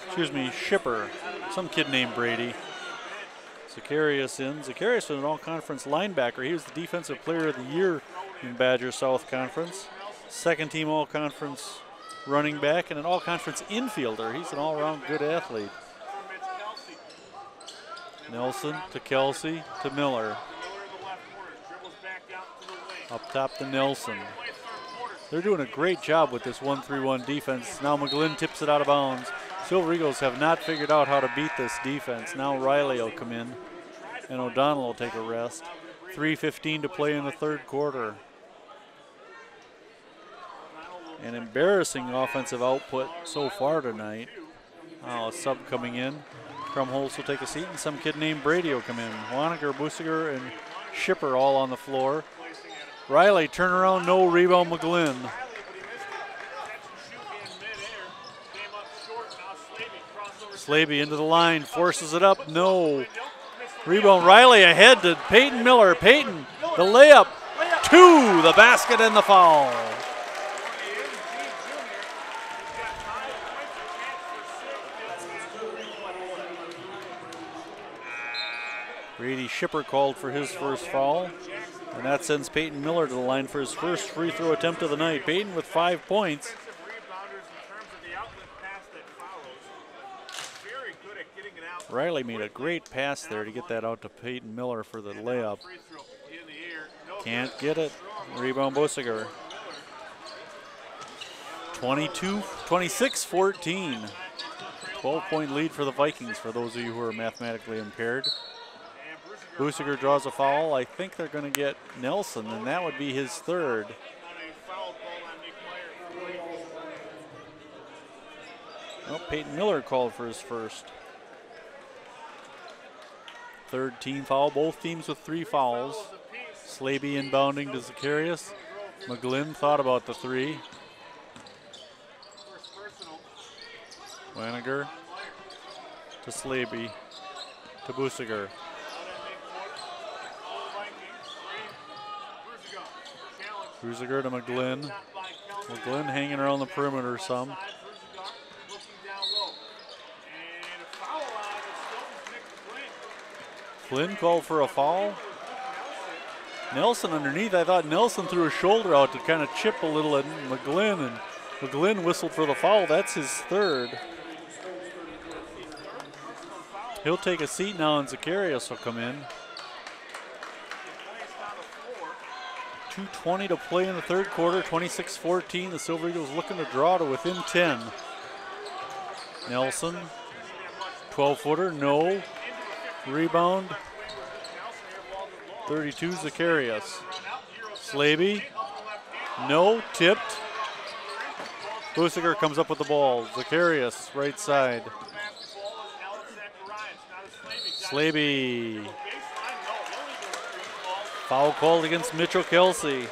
Excuse me, Shipper. Some kid named Brady. Zacharias in. Zacharias is an all-conference linebacker. He was the defensive player of the year in Badger South Conference. Second team all-conference running back and an all-conference infielder. He's an all-around good athlete. Nelson to Kelsey to Miller. Up top to Nelson. They're doing a great job with this 1-3-1 defense. Now McGlynn tips it out of bounds. Silver Eagles have not figured out how to beat this defense. Now Riley will come in, and O'Donnell will take a rest. 3:15 to play in the third quarter. An embarrassing offensive output so far tonight. A sub coming in. Krumholz will take a seat, and some kid named Brady will come in. Waniger, Busiger, and Shipper all on the floor. Riley, turnaround, no rebound, McGlynn. Slaby into the line, forces it up, no. Rebound, Riley ahead to Peyton Miller. Peyton, the layup, 2, the basket and the foul. Brady Shipper called for his first foul, and that sends Peyton Miller to the line for his first free throw attempt of the night. Peyton with 5 points. Riley made a great pass there to get that out to Peyton Miller for the layup. Can't get it. Rebound Busiger. 26-14. 12-point lead for the Vikings for those of you who are mathematically impaired. Busiger draws a foul. I think they're going to get Nelson, and that would be his third. Well, Peyton Miller called for his first. Third team foul, both teams with 3 fouls. Slaby inbounding to Zacharias. McGlynn thought about the 3. Waniger to Slaby to Busiger. Busiger to McGlynn. McGlynn hanging around the perimeter some. Flynn called for a foul. Nelson underneath. I thought Nelson threw his shoulder out to kind of chip a little at McGlynn, and McGlynn whistled for the foul. That's his third. He'll take a seat now, and Zacharias will come in. 2:20 to play in the third quarter, 26-14. The Silver Eagles looking to draw to within 10. Nelson, 12-footer, no. Rebound, 32, Zacharias. Slaby, no, tipped. Busiger comes up with the ball. Zacharias, right side. Slaby. Foul called against Mitchell Kelsey.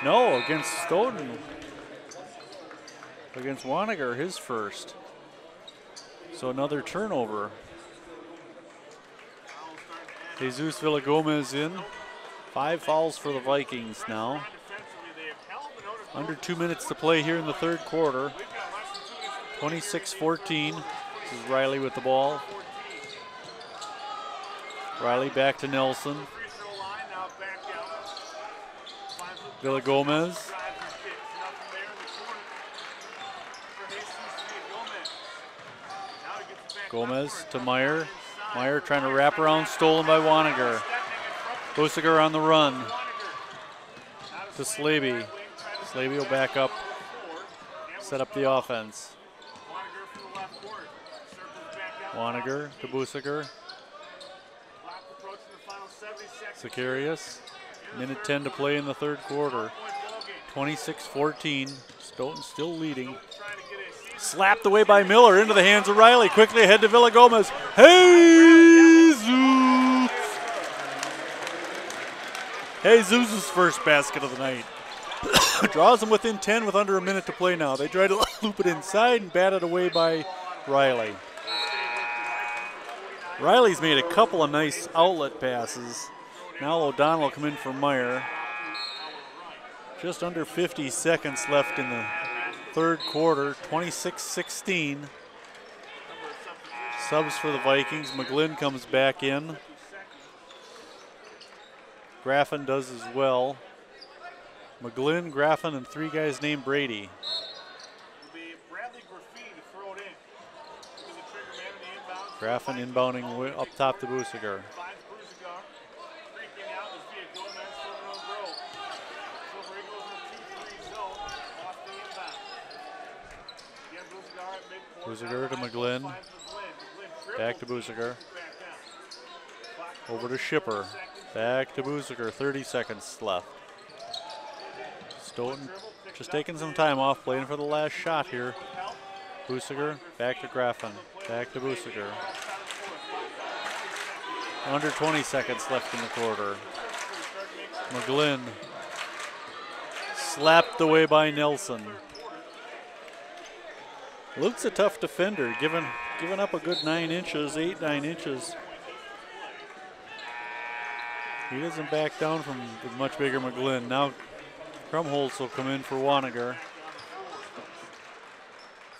No, against Stoughton. Against Waniger, his first. So another turnover. Jesus Villagomez in. 5 fouls for the Vikings now. Under 2 minutes to play here in the third quarter. 26-14. This is Riley with the ball. Riley back to Nelson. Villagomez. Gomez to Meyer. Meyer trying to wrap around, stolen by Waniger. Busiger on the run. To Slaby. Slaby will back up, set up the offense. Waniger to Busiger. Zacharias. Minute 10 to play in the third quarter. 26-14. Stoughton still leading. Slapped away by Miller into the hands of Riley. Quickly ahead to Villagomez. Jesus' first basket of the night. Draws them within 10 with under a minute to play now. They try to loop it inside and bat it away by Riley. Riley's made a couple of nice outlet passes. Now O'Donnell will come in for Meyer. Just under 50 seconds left in the third quarter, 26-16. Subs for the Vikings. McGlynn comes back in. Graffin does as well. McGlynn, Graffin, and 3 guys named Brady. Graffin inbounding up top to Busiger. Busiger to McGlynn. Back to Busiger. Over to Shipper. Back to Busiger. 30 seconds left. Stoughton just taking some time off, playing for the last shot here. Busiger, back to Graffin. Back to Busiger. Under 20 seconds left in the quarter. McGlynn. Slapped away by Nelson. Luke's a tough defender, giving up a good 9 inches, 8-9 inches. He doesn't back down from the much bigger McGlynn. Now Krumholtz will come in for Waniger.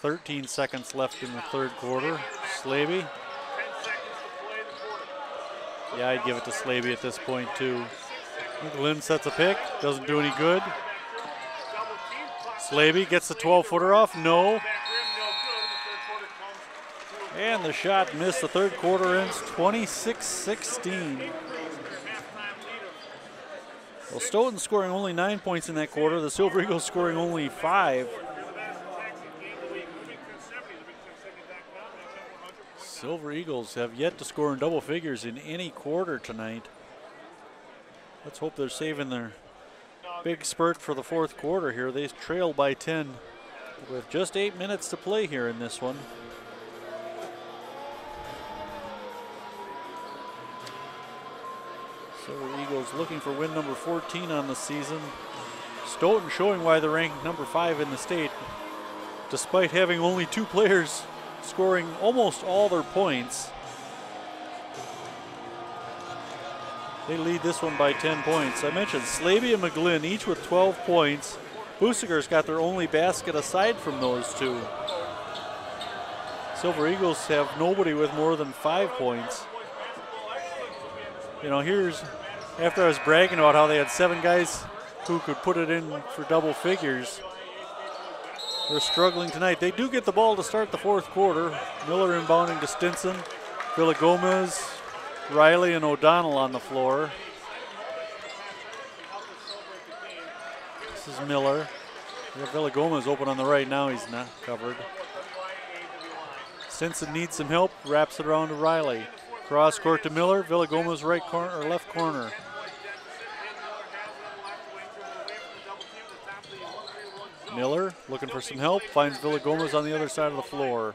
13 seconds left in the third quarter. Slaby. Yeah, I'd give it to Slaby at this point too. McGlynn sets a pick, doesn't do any good. Slaby gets the 12-footer off, no. And the shot missed. The third quarter ends 26-16. Well, Stoughton scoring only 9 points in that quarter. The Silver Eagles scoring only 5. Silver Eagles have yet to score in double figures in any quarter tonight. Let's hope they're saving their big spurt for the fourth quarter here. They trail by 10 with just 8 minutes to play here in this one. Silver Eagles looking for win number 14 on the season. Stoughton showing why they're ranked number 5 in the state. despite having only 2 players scoring almost all their points. They lead this one by 10 points. I mentioned Slavey and McGlynn each with 12 points. Busiger's got their only basket aside from those 2. Silver Eagles have nobody with more than 5 points. You know, here's, after I was bragging about how they had 7 guys who could put it in for double figures, they're struggling tonight. They do get the ball to start the 4th quarter. Miller inbounding to Stinson. Villagomez, Riley, and O'Donnell on the floor. This is Miller. We have Villagomez open on the right now. He's not covered. Stinson needs some help. Wraps it around to Riley. Cross court to Miller. Villagomez right corner or left corner. Miller looking for some help. Finds Villagomez on the other side of the floor.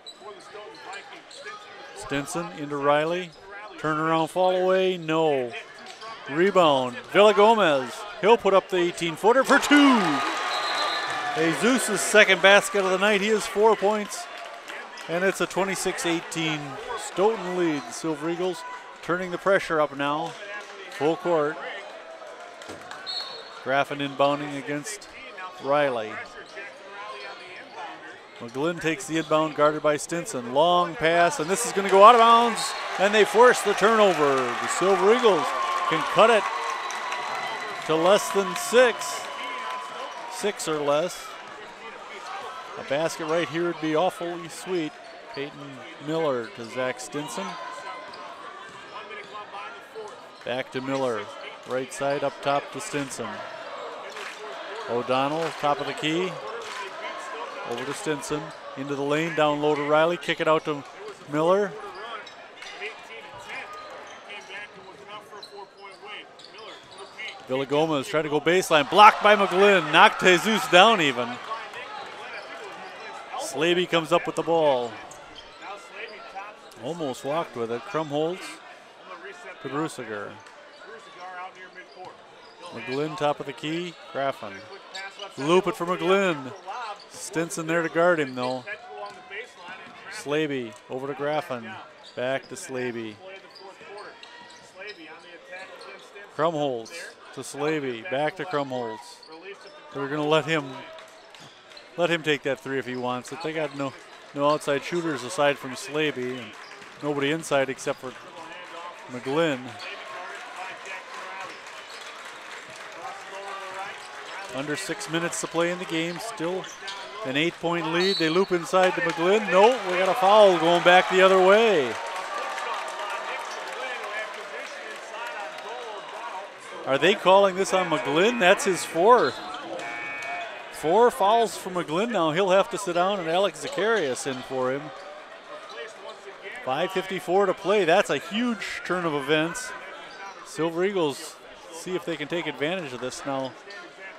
Stinson into Riley. Turnaround fall away. No. Rebound. Villagomez. He'll put up the 18-footer for 2. Jesus' second basket of the night. He has 4 points. And it's a 26-18 Stoughton lead. Silver Eagles turning the pressure up now. Full court. Graffin inbounding against Riley. McGlynn takes the inbound, guarded by Stinson. Long pass, and this is going to go out of bounds, and they force the turnover. The Silver Eagles can cut it to less than 6. 6 or less. A basket right here would be awfully sweet. Peyton Miller to Zach Stinson. Back to Miller. Right side up top to Stinson. O'Donnell, top of the key. Over to Stinson. Into the lane, down low to Riley. Kick it out to Miller. Villagomez trying to go baseline. Blocked by McGlynn. Knocked Jesus down even. Slavey comes up with the ball. Almost walked with it. Krumholz to Brusiger. McGlynn top of the key. Graffin. Loop it for McGlynn. Stinson there to guard him though. Slavey over to Graffin. Back to Slavey. Krumholz to Slavey. Back to Krumholz. They're going to let him take that 3 if he wants it. They got no outside shooters aside from Slavey, and nobody inside except for McGlynn. Under 6 minutes to play in the game. Still an 8-point lead. They loop inside to McGlynn. No, we got a foul going back the other way. Are they calling this on McGlynn? That's his 4th. 4 fouls for McGlynn now. He'll have to sit down, and Alex Zacharias in for him. 5:54 to play. That's a huge turn of events. Silver Eagles see if they can take advantage of this now.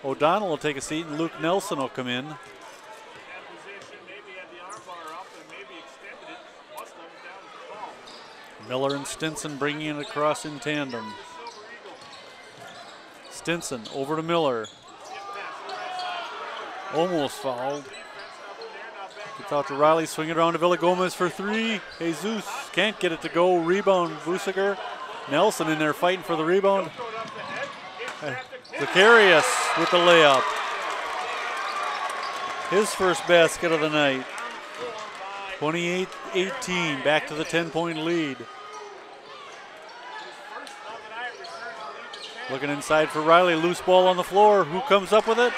O'Donnell will take a seat, and Luke Nelson will come in. Miller and Stinson bringing it across in tandem. Stinson over to Miller. Almost fouled. Gets out to Riley, swing it around to Villagomez for 3. Jesus can't get it to go. Rebound, Busiger. Nelson in there fighting for the rebound. Zacharias with the layup. His first basket of the night. 28-18, back to the 10-point lead. Looking inside for Riley, loose ball on the floor. Who comes up with it?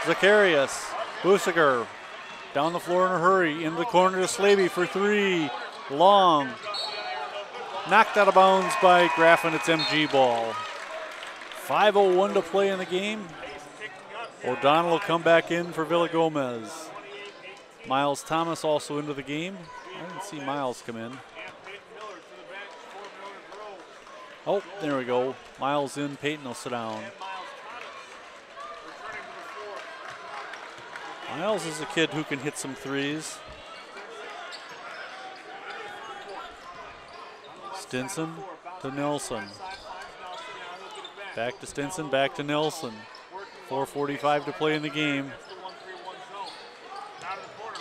Zacharias. Busiger down the floor in a hurry. Into the corner to Slavey for 3. Long. Knocked out of bounds by Graffin. It's MG ball. 5:01 to play in the game. O'Donnell will come back in for Villagomez. Miles Thomas also into the game. I didn't see Miles come in. Oh, there we go. Miles in, Peyton will sit down. Miles is a kid who can hit some threes. Stinson to Nelson. Back to Stinson, back to Nelson. 4:45 to play in the game.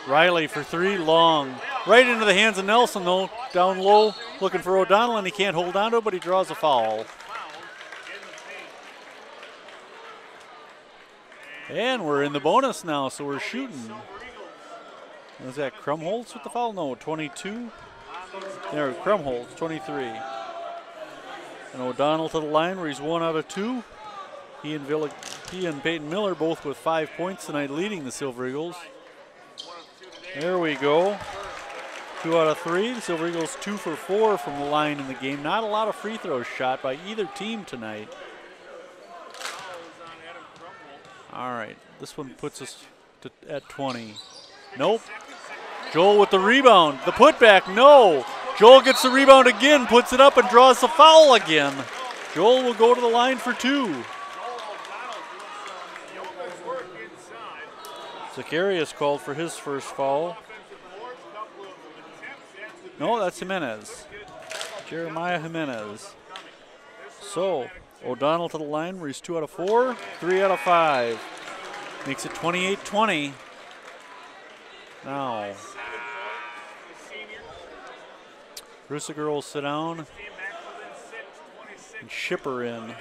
Riley for three, long. Right into the hands of Nelson, though. Down low, looking for O'Donnell, and he can't hold on to it, but he draws a foul. And we're in the bonus now, so we're shooting. Was that Krumholtz with the foul? No, 22. There, Krumholtz, 23. And O'Donnell to the line where he's 1 out of 2. He and Peyton Miller both with 5 points tonight, leading the Silver Eagles. There we go. 2 out of 3. The Silver Eagles 2 for 4 from the line in the game. Not a lot of free throws shot by either team tonight. All right, this one puts us at 20. Nope. Joel with the rebound. The putback, no. Joel gets the rebound again, puts it up and draws the foul again. Joel will go to the line for 2. Zacharias called for his first foul. No, that's Jimenez. Jeremiah Jimenez. So, O'Donnell to the line where he's 2 out of 4, 3 out of 5. Makes it 28-20. Now, Russiger will sit down and Shipper in.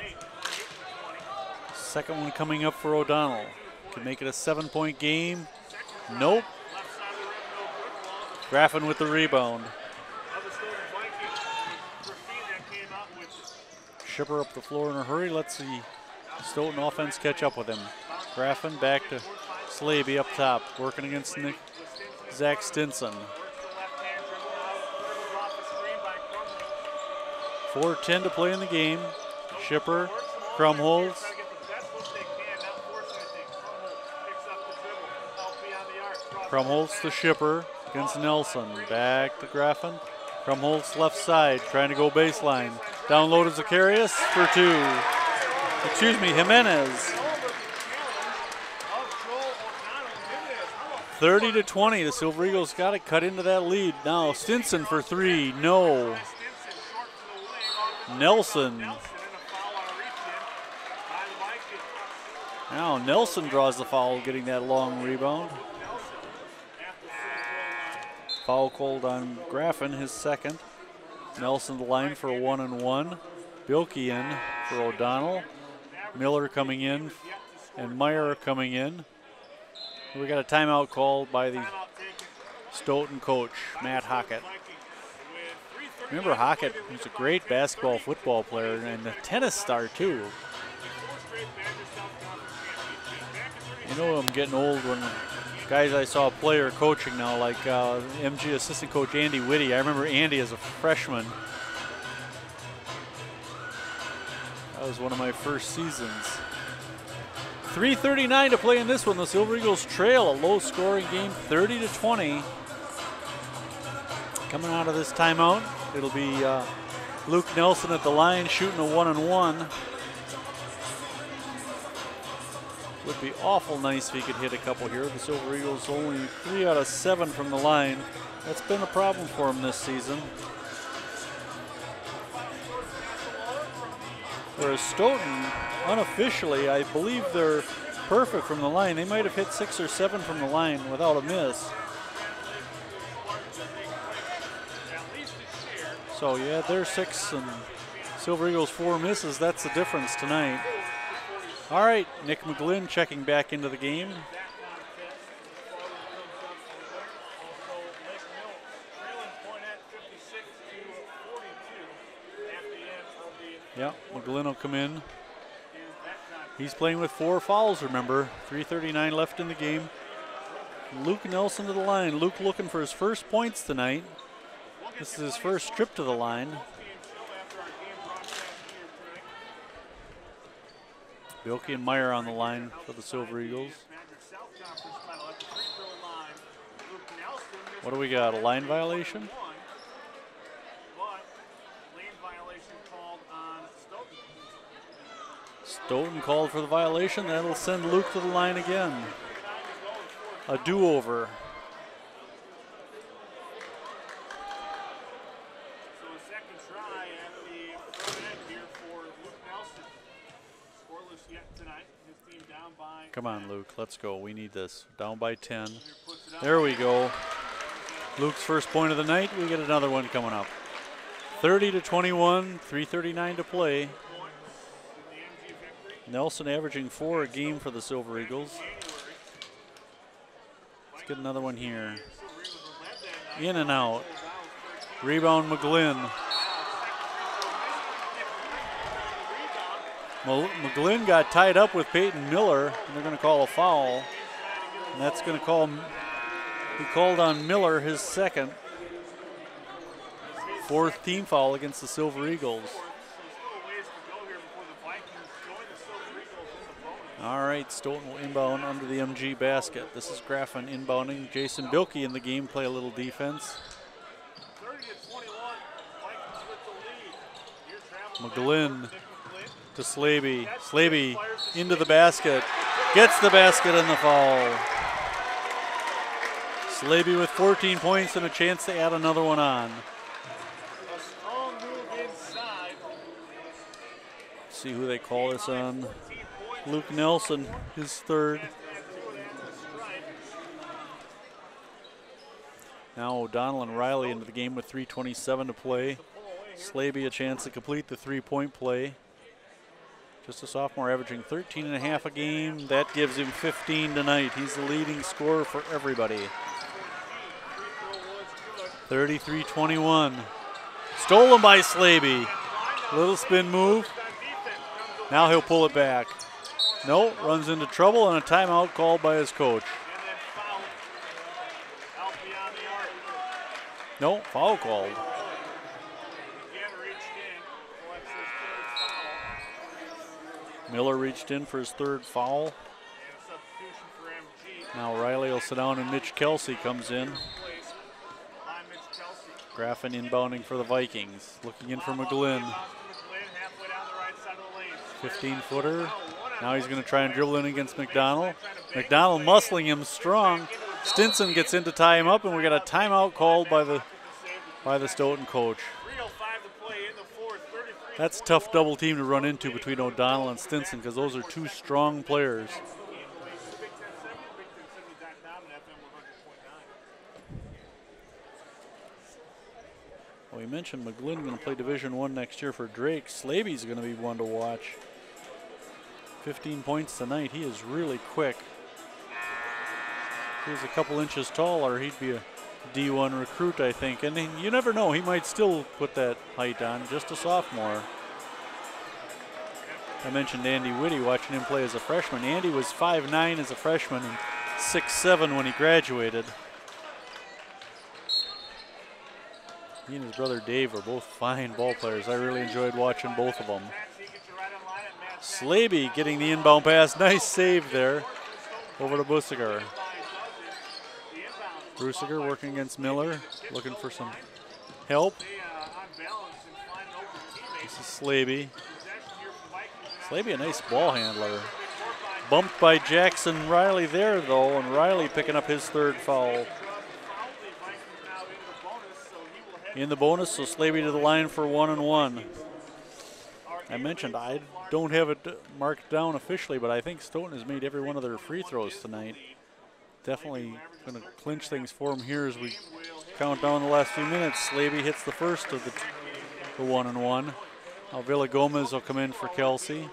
Second one coming up for O'Donnell. Can make it a 7-point game. Nope. Graffin with the rebound. Shipper up the floor in a hurry. Let's see Stoughton offense catch up with him. Graffin back to Slaby up top, working against Zach Stinson. 4:10 to play in the game. Shipper, Krumholtz. Krumholtz to Shipper against Nelson. Back to Graffin. Krumholtz left side, trying to go baseline. Down low to Zacharias for 2. Excuse me, Jimenez. 30-20, the Silver Eagles got to cut into that lead. Now Stinson for 3, no. Nelson. Now Nelson draws the foul, getting that long rebound. Foul called on Graffin, his second. Nelson the line for a 1-and-1. Bilke in for O'Donnell. Miller coming in, and Meyer coming in. We got a timeout called by the Stoughton coach, Matt Hockett. Remember Hockett was a great basketball, football player, and a tennis star too. You know I'm getting old when guys I saw play are coaching now, like MG assistant coach Andy Whitty. I remember Andy as a freshman. That was one of my first seasons. 3:39 to play in this one. The Silver Eagles trail a low-scoring game, 30-20. Coming out of this timeout, it'll be Luke Nelson at the line shooting a 1-and-1. Would be awful nice if he could hit a couple here. The Silver Eagles only 3 out of 7 from the line. That's been a problem for him this season. Whereas Stoughton, unofficially, I believe they're perfect from the line. They might have hit 6 or 7 from the line without a miss. So yeah, they're 6 and Silver Eagles 4 misses. That's the difference tonight. All right, Nick McGlynn checking back into the game. Yeah, McGlynn will come in. He's playing with 4 fouls, remember. 3:39 left in the game. Luke Nelson to the line. Luke looking for his first points tonight. This is his first trip to the line. Bilke and Meyer on the line for the Silver Eagles. What do we got, a line violation? Stoughton called for the violation. That'll send Luke to the line again. A do-over. So a second try at the front end here for Luke Nelson. Scoreless yet tonight. His team down by. Come on, Luke. Let's go. We need this. Down by 10. Puts There we go. Luke's first point of the night. We get another one coming up. 30-21, 3:39 to play. Nelson averaging 4 a game for the Silver Eagles. Let's get another one here. In and out. Rebound McGlynn. McGlynn got tied up with Peyton Miller, and they're going to call a foul. And that's going to call, he called on Miller his second. 4th team foul against the Silver Eagles. All right, Stoughton will inbound under the MG basket. This is Graffin inbounding. Jason Bilkey in the game, play a little defense. McGlynn to Slaby. Slaby into the basket. Gets the basket and the foul. Slaby with 14 points and a chance to add another one on. See who they call this on. Luke Nelson, his third. Now O'Donnell and Riley into the game with 3:27 to play. Slaby a chance to complete the 3-point play. Just a sophomore averaging 13.5 a game. That gives him 15 tonight. He's the leading scorer for everybody. 33-21. Stolen by Slaby. Little spin move. Now he'll pull it back. No, runs into trouble and a timeout called by his coach. No, foul called. Miller reached in for his 3rd foul. Now Riley will sit down and Mitch Kelsey comes in. Graffin inbounding for the Vikings. Looking in for McGlynn. 15-footer. Now he's going to try and dribble in against McDonald. McDonald muscling him strong. Stinson gets in to tie him up, and we got a timeout called by the Stoughton coach. That's a tough double team to run into between O'Donnell and Stinson because those are 2 strong players. Well, we mentioned McGlynn going to play Division I next year for Drake. Slaby's going to be one to watch. 15 points tonight. He is really quick. If he was a couple inches taller, he'd be a D1 recruit, I think. And you never know. He might still put that height on, just a sophomore. I mentioned Andy Whitty, watching him play as a freshman. Andy was 5'9" as a freshman and 6'7" when he graduated. He and his brother Dave are both fine ball players. I really enjoyed watching both of them. Slaby getting the inbound pass. Nice save there over to Bussiger. Bussiger working against Miller, looking for some help. This is Slaby. Slaby, a nice ball handler. Bumped by Jackson Riley there, though, and Riley picking up his 3rd foul. In the bonus, so Slaby to the line for 1-and-1. I mentioned I don't have it marked down officially, but I think Stoughton has made every one of their free throws tonight. Definitely going to clinch things for them here as we count down the last few minutes. Slaby hits the first of the 1-and-1. Now Villa Gomez will come in for Kelsey.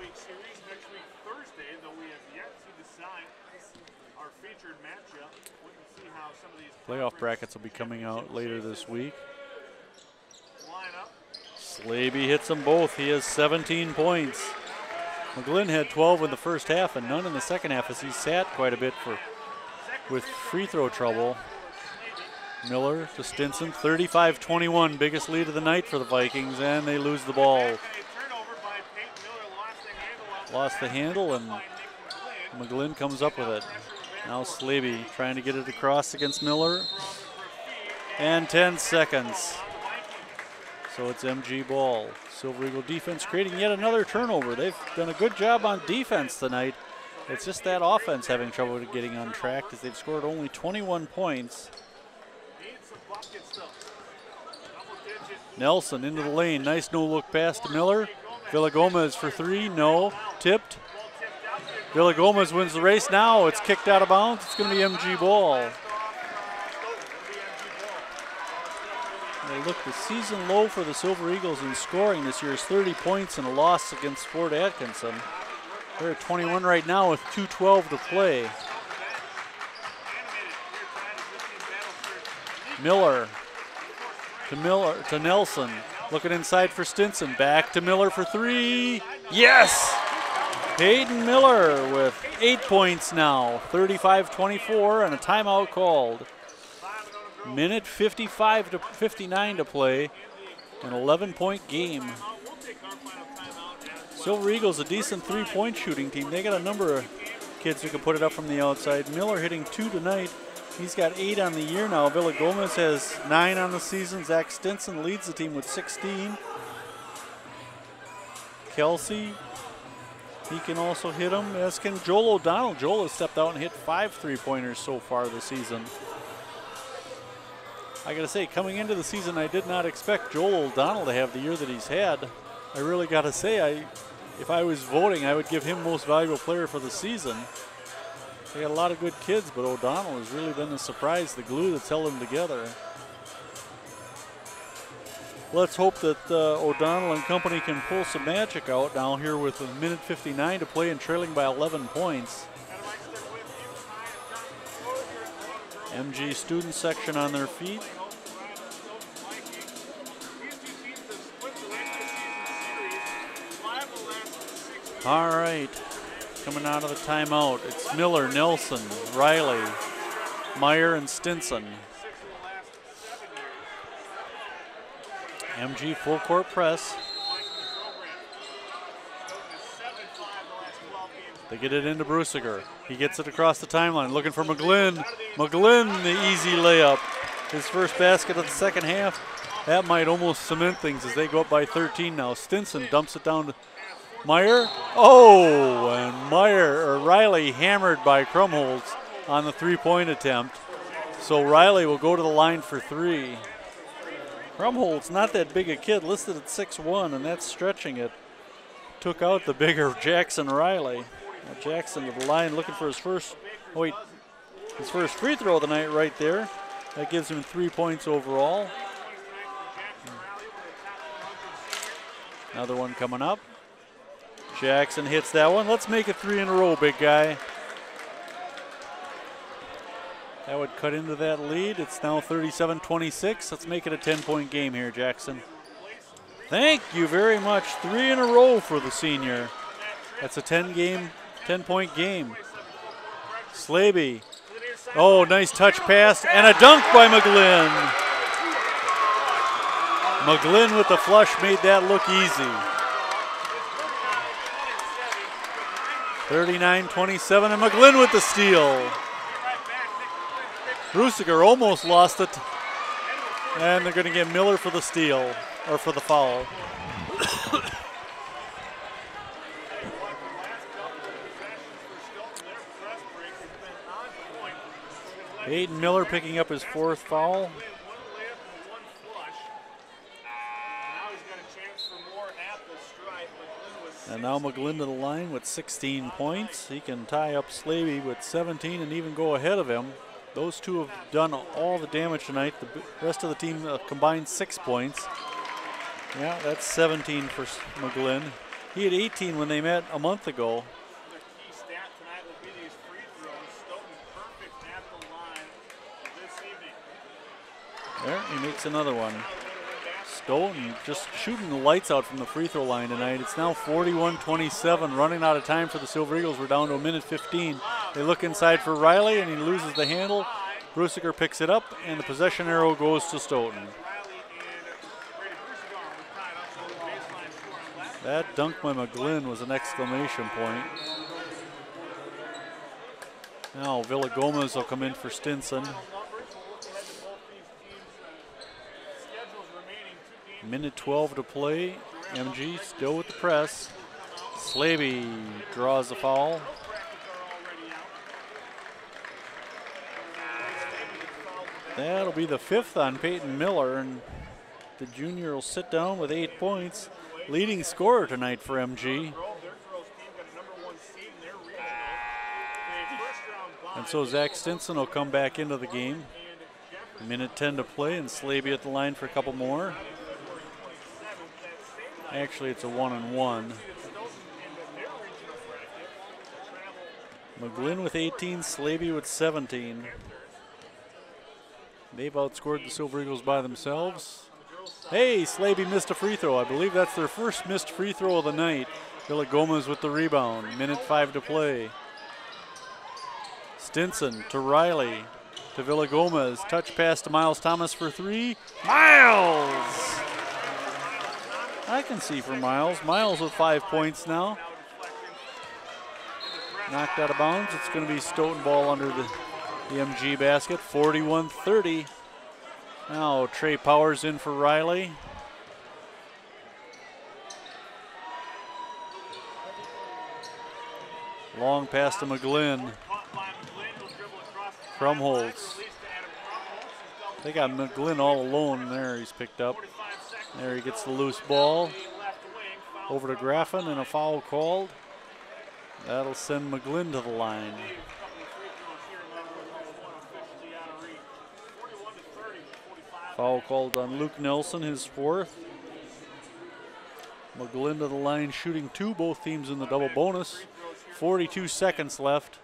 Playoff brackets will be coming out later this week. Slaby hits them both. He has 17 points. McGlynn had 12 in the first half and none in the second half as he sat quite a bit with free throw trouble. Miller to Stinson, 35-21, biggest lead of the night for the Vikings, and they lose the ball. Lost the handle, and McGlynn comes up with it. Now Slaby trying to get it across against Miller. And 10 seconds. So it's MG ball. Silver Eagle defense creating yet another turnover. They've done a good job on defense tonight. It's just that offense having trouble getting on track as they've scored only 21 points. Nelson into the lane. Nice no-look pass to Miller. Villa Gomez for 3. No. Tipped. Villa Gomez wins the race. Now it's kicked out of bounds. It's going to be MG ball. Well, look, the season low for the Silver Eagles in scoring this year is 30 points and a loss against Fort Atkinson. They're at 21 right now with 2:12 to play. Miller to Nelson. Looking inside for Stinson. Back to Miller for three. Yes! Peyton Miller with 8 points now. 35-24 and a timeout called. Minute 55 to 59 to play. An 11-point game. Silver Eagles, a decent three-point shooting team. They got a number of kids who can put it up from the outside. Miller hitting 2 tonight. He's got 8 on the year now. Villagomez has 9 on the season. Zach Stinson leads the team with 16. Kelsey, he can also hit them, as can Joel O'Donnell. Joel has stepped out and hit 5 three-pointers so far this season. I gotta say, coming into the season, I did not expect Joel O'Donnell to have the year that he's had. I really gotta say, if I was voting, I would give him most valuable player for the season. They got a lot of good kids, but O'Donnell has really been the surprise, the glue that's held them together. Let's hope that O'Donnell and company can pull some magic out now here with a minute 59 to play and trailing by 11 points. MG student section on their feet. All right. Coming out of the timeout, it's Miller, Nelson, Riley, Meyer, and Stinson. MG full court press. They get it into Brusiger. He gets it across the timeline, looking for McGlynn. McGlynn, the easy layup. His first basket of the second half. That might almost cement things as they go up by 13 now. Stinson dumps it down to Meyer. Oh, and Riley hammered by Krumholtz on the three-point attempt. So Riley will go to the line for 3. Krumholtz, not that big a kid, listed at 6'1", and that's stretching it. Took out the bigger Jackson Riley. Now Jackson to the line looking for his first free throw of the night right there. That gives him 3 points overall. Another one coming up. Jackson hits that one. Let's make it 3 in a row, big guy. That would cut into that lead. It's now 37-26. Let's make it a 10-point game here, Jackson. Thank you very much. 3 in a row for the senior. That's a 10-point game. Slaby. Oh, nice touch pass and a dunk by McGlynn. McGlynn with the flush made that look easy. 39-27, and McGlynn with the steal. Brusiger almost lost it, and they're going to get Miller for the steal, or for the foul. Aiden Miller picking up his 4th foul. And now McGlynn to the line with 16 points. He can tie up Slavey with 17 and even go ahead of him. Those two have done all the damage tonight. The rest of the team combined 6 points. Yeah, that's 17 for McGlynn. He had 18 when they met a month ago. There, he makes another one. Stoughton just shooting the lights out from the free throw line tonight. It's now 41-27, running out of time for the Silver Eagles. We're down to a minute 15. They look inside for Riley, and he loses the handle. Brusiger picks it up, and the possession arrow goes to Stoughton. That dunk by McGlynn was an exclamation point. Now Villagomez will come in for Stinson. Minute 12 to play. MG still with the press. Slaby draws the foul. That'll be the 5th on Peyton Miller, and the junior will sit down with 8 points. Leading scorer tonight for MG. And so Zach Stinson will come back into the game. Minute 10 to play, and Slaby at the line for a couple more. Actually, it's a 1-1. McGlynn with 18, Slaby with 17. They've outscored the Silver Eagles by themselves. Hey, Slaby missed a free throw. I believe that's their first missed free throw of the night. Villagomez with the rebound. Minute 5 to play. Stinson to Riley. To Villagomez. Touch pass to Miles Thomas for 3. Miles! I can see for Miles. Miles with 5 points now. Knocked out of bounds. It's going to be Stoughton ball under the MG basket. 41-30. Now Trey Powers in for Riley. Long pass to McGlynn. Krumholtz. They got McGlynn all alone there. He's picked up. There he gets the loose ball. Over to Graffin and a foul called. That'll send McGlynn to the line. Foul called on Luke Nelson, his 4th. McGlynn to the line shooting 2, both teams in the double bonus. 42 seconds left.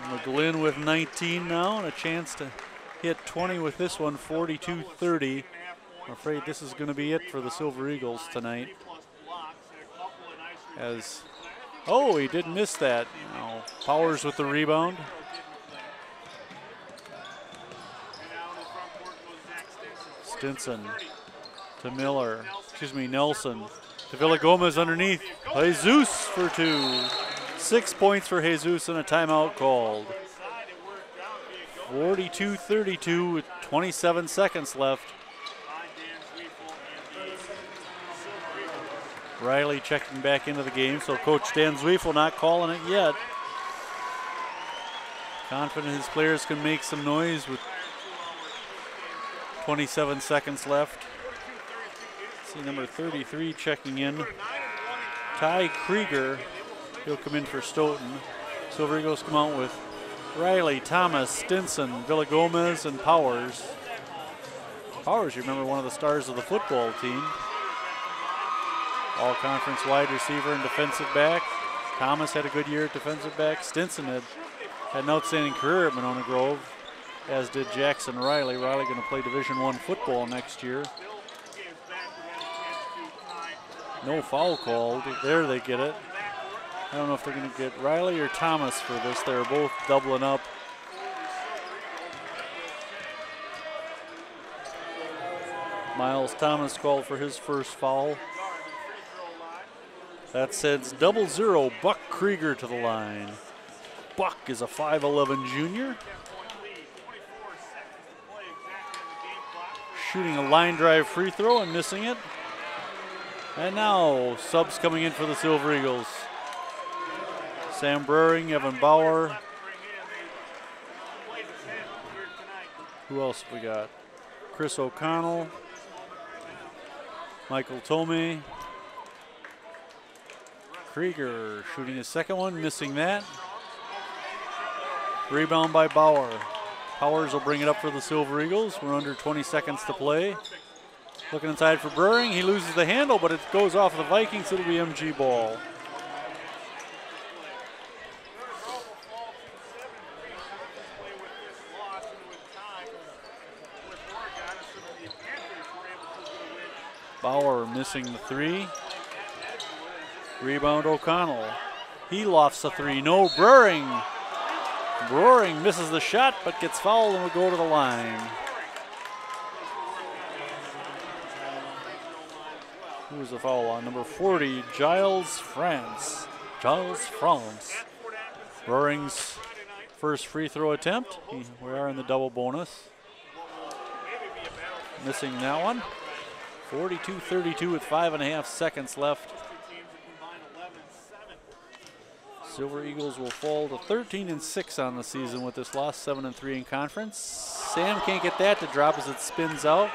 McGlynn with 19 now and a chance to hit 20 with this one, 42-30. I'm afraid this is going to be it for the Silver Eagles tonight. As, oh, he did miss that. Now, Powers with the rebound. Stinson to Miller, Nelson. To Villagomez underneath. Jesus for 2. 6 points for Jesus and a timeout called. 42-32 with 27 seconds left. Riley checking back into the game, so Coach Dan Zwiefel not calling it yet. Confident his players can make some noise with 27 seconds left. See number 33 checking in. Ty Krieger, he'll come in for Stoughton. Silver Eagles come out with Riley, Thomas, Stinson, Villagomez, and Powers. Powers, you remember, one of the stars of the football team. All-conference wide receiver and defensive back. Thomas had a good year at defensive back. Stinson had an outstanding career at Monona Grove, as did Jackson Riley. Riley going to play Division I football next year. No foul called. There they get it. I don't know if they're going to get Riley or Thomas for this. They're both doubling up. Miles Thomas called for his first foul. That sends 0-0 Buck Krieger to the line. Buck is a 5'11" junior. Shooting a line drive free throw and missing it. And now subs coming in for the Silver Eagles. Sam Brering, Evan Bauer. Who else have we got? Chris O'Connell. Michael Tomei. Krieger shooting his second one, missing that. Rebound by Bauer. Powers will bring it up for the Silver Eagles. We're under 20 seconds to play. Looking inside for Brering. He loses the handle, but it goes off the Vikings. It'll be MG ball. Bauer missing the 3. Rebound O'Connell. He lofts a 3. No, Brering. Brering misses the shot, but gets fouled and will go to the line. Who was the foul on? Number 40, Giles France. Bruring's first free throw attempt. We are in the double bonus. Missing that one. 42-32 with 5.5 seconds left. Silver Eagles will fall to 13-6 on the season with this loss, 7-3 in conference. Sam can't get that to drop as it spins out.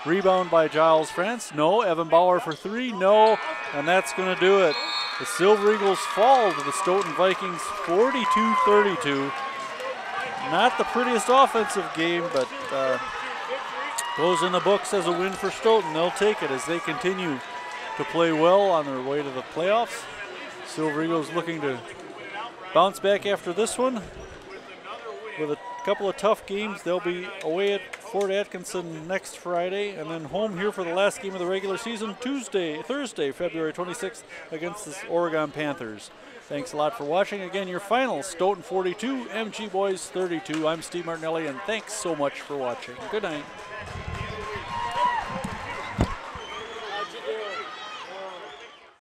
Rebound by Giles France. No. Evan Bauer for 3. No. And that's going to do it. The Silver Eagles fall to the Stoughton Vikings 42-32. Not the prettiest offensive game, but goes in the books as a win for Stoughton. They'll take it as they continue to play well on their way to the playoffs. Silver Eagles looking to bounce back after this one with a couple of tough games. They'll be away at Fort Atkinson next Friday and then home here for the last game of the regular season Thursday, February 26th against the Oregon Panthers. Thanks a lot for watching. Again, your final, Stoughton 42, MG Boys 32. I'm Steve Martinelli, and thanks so much for watching. Good night.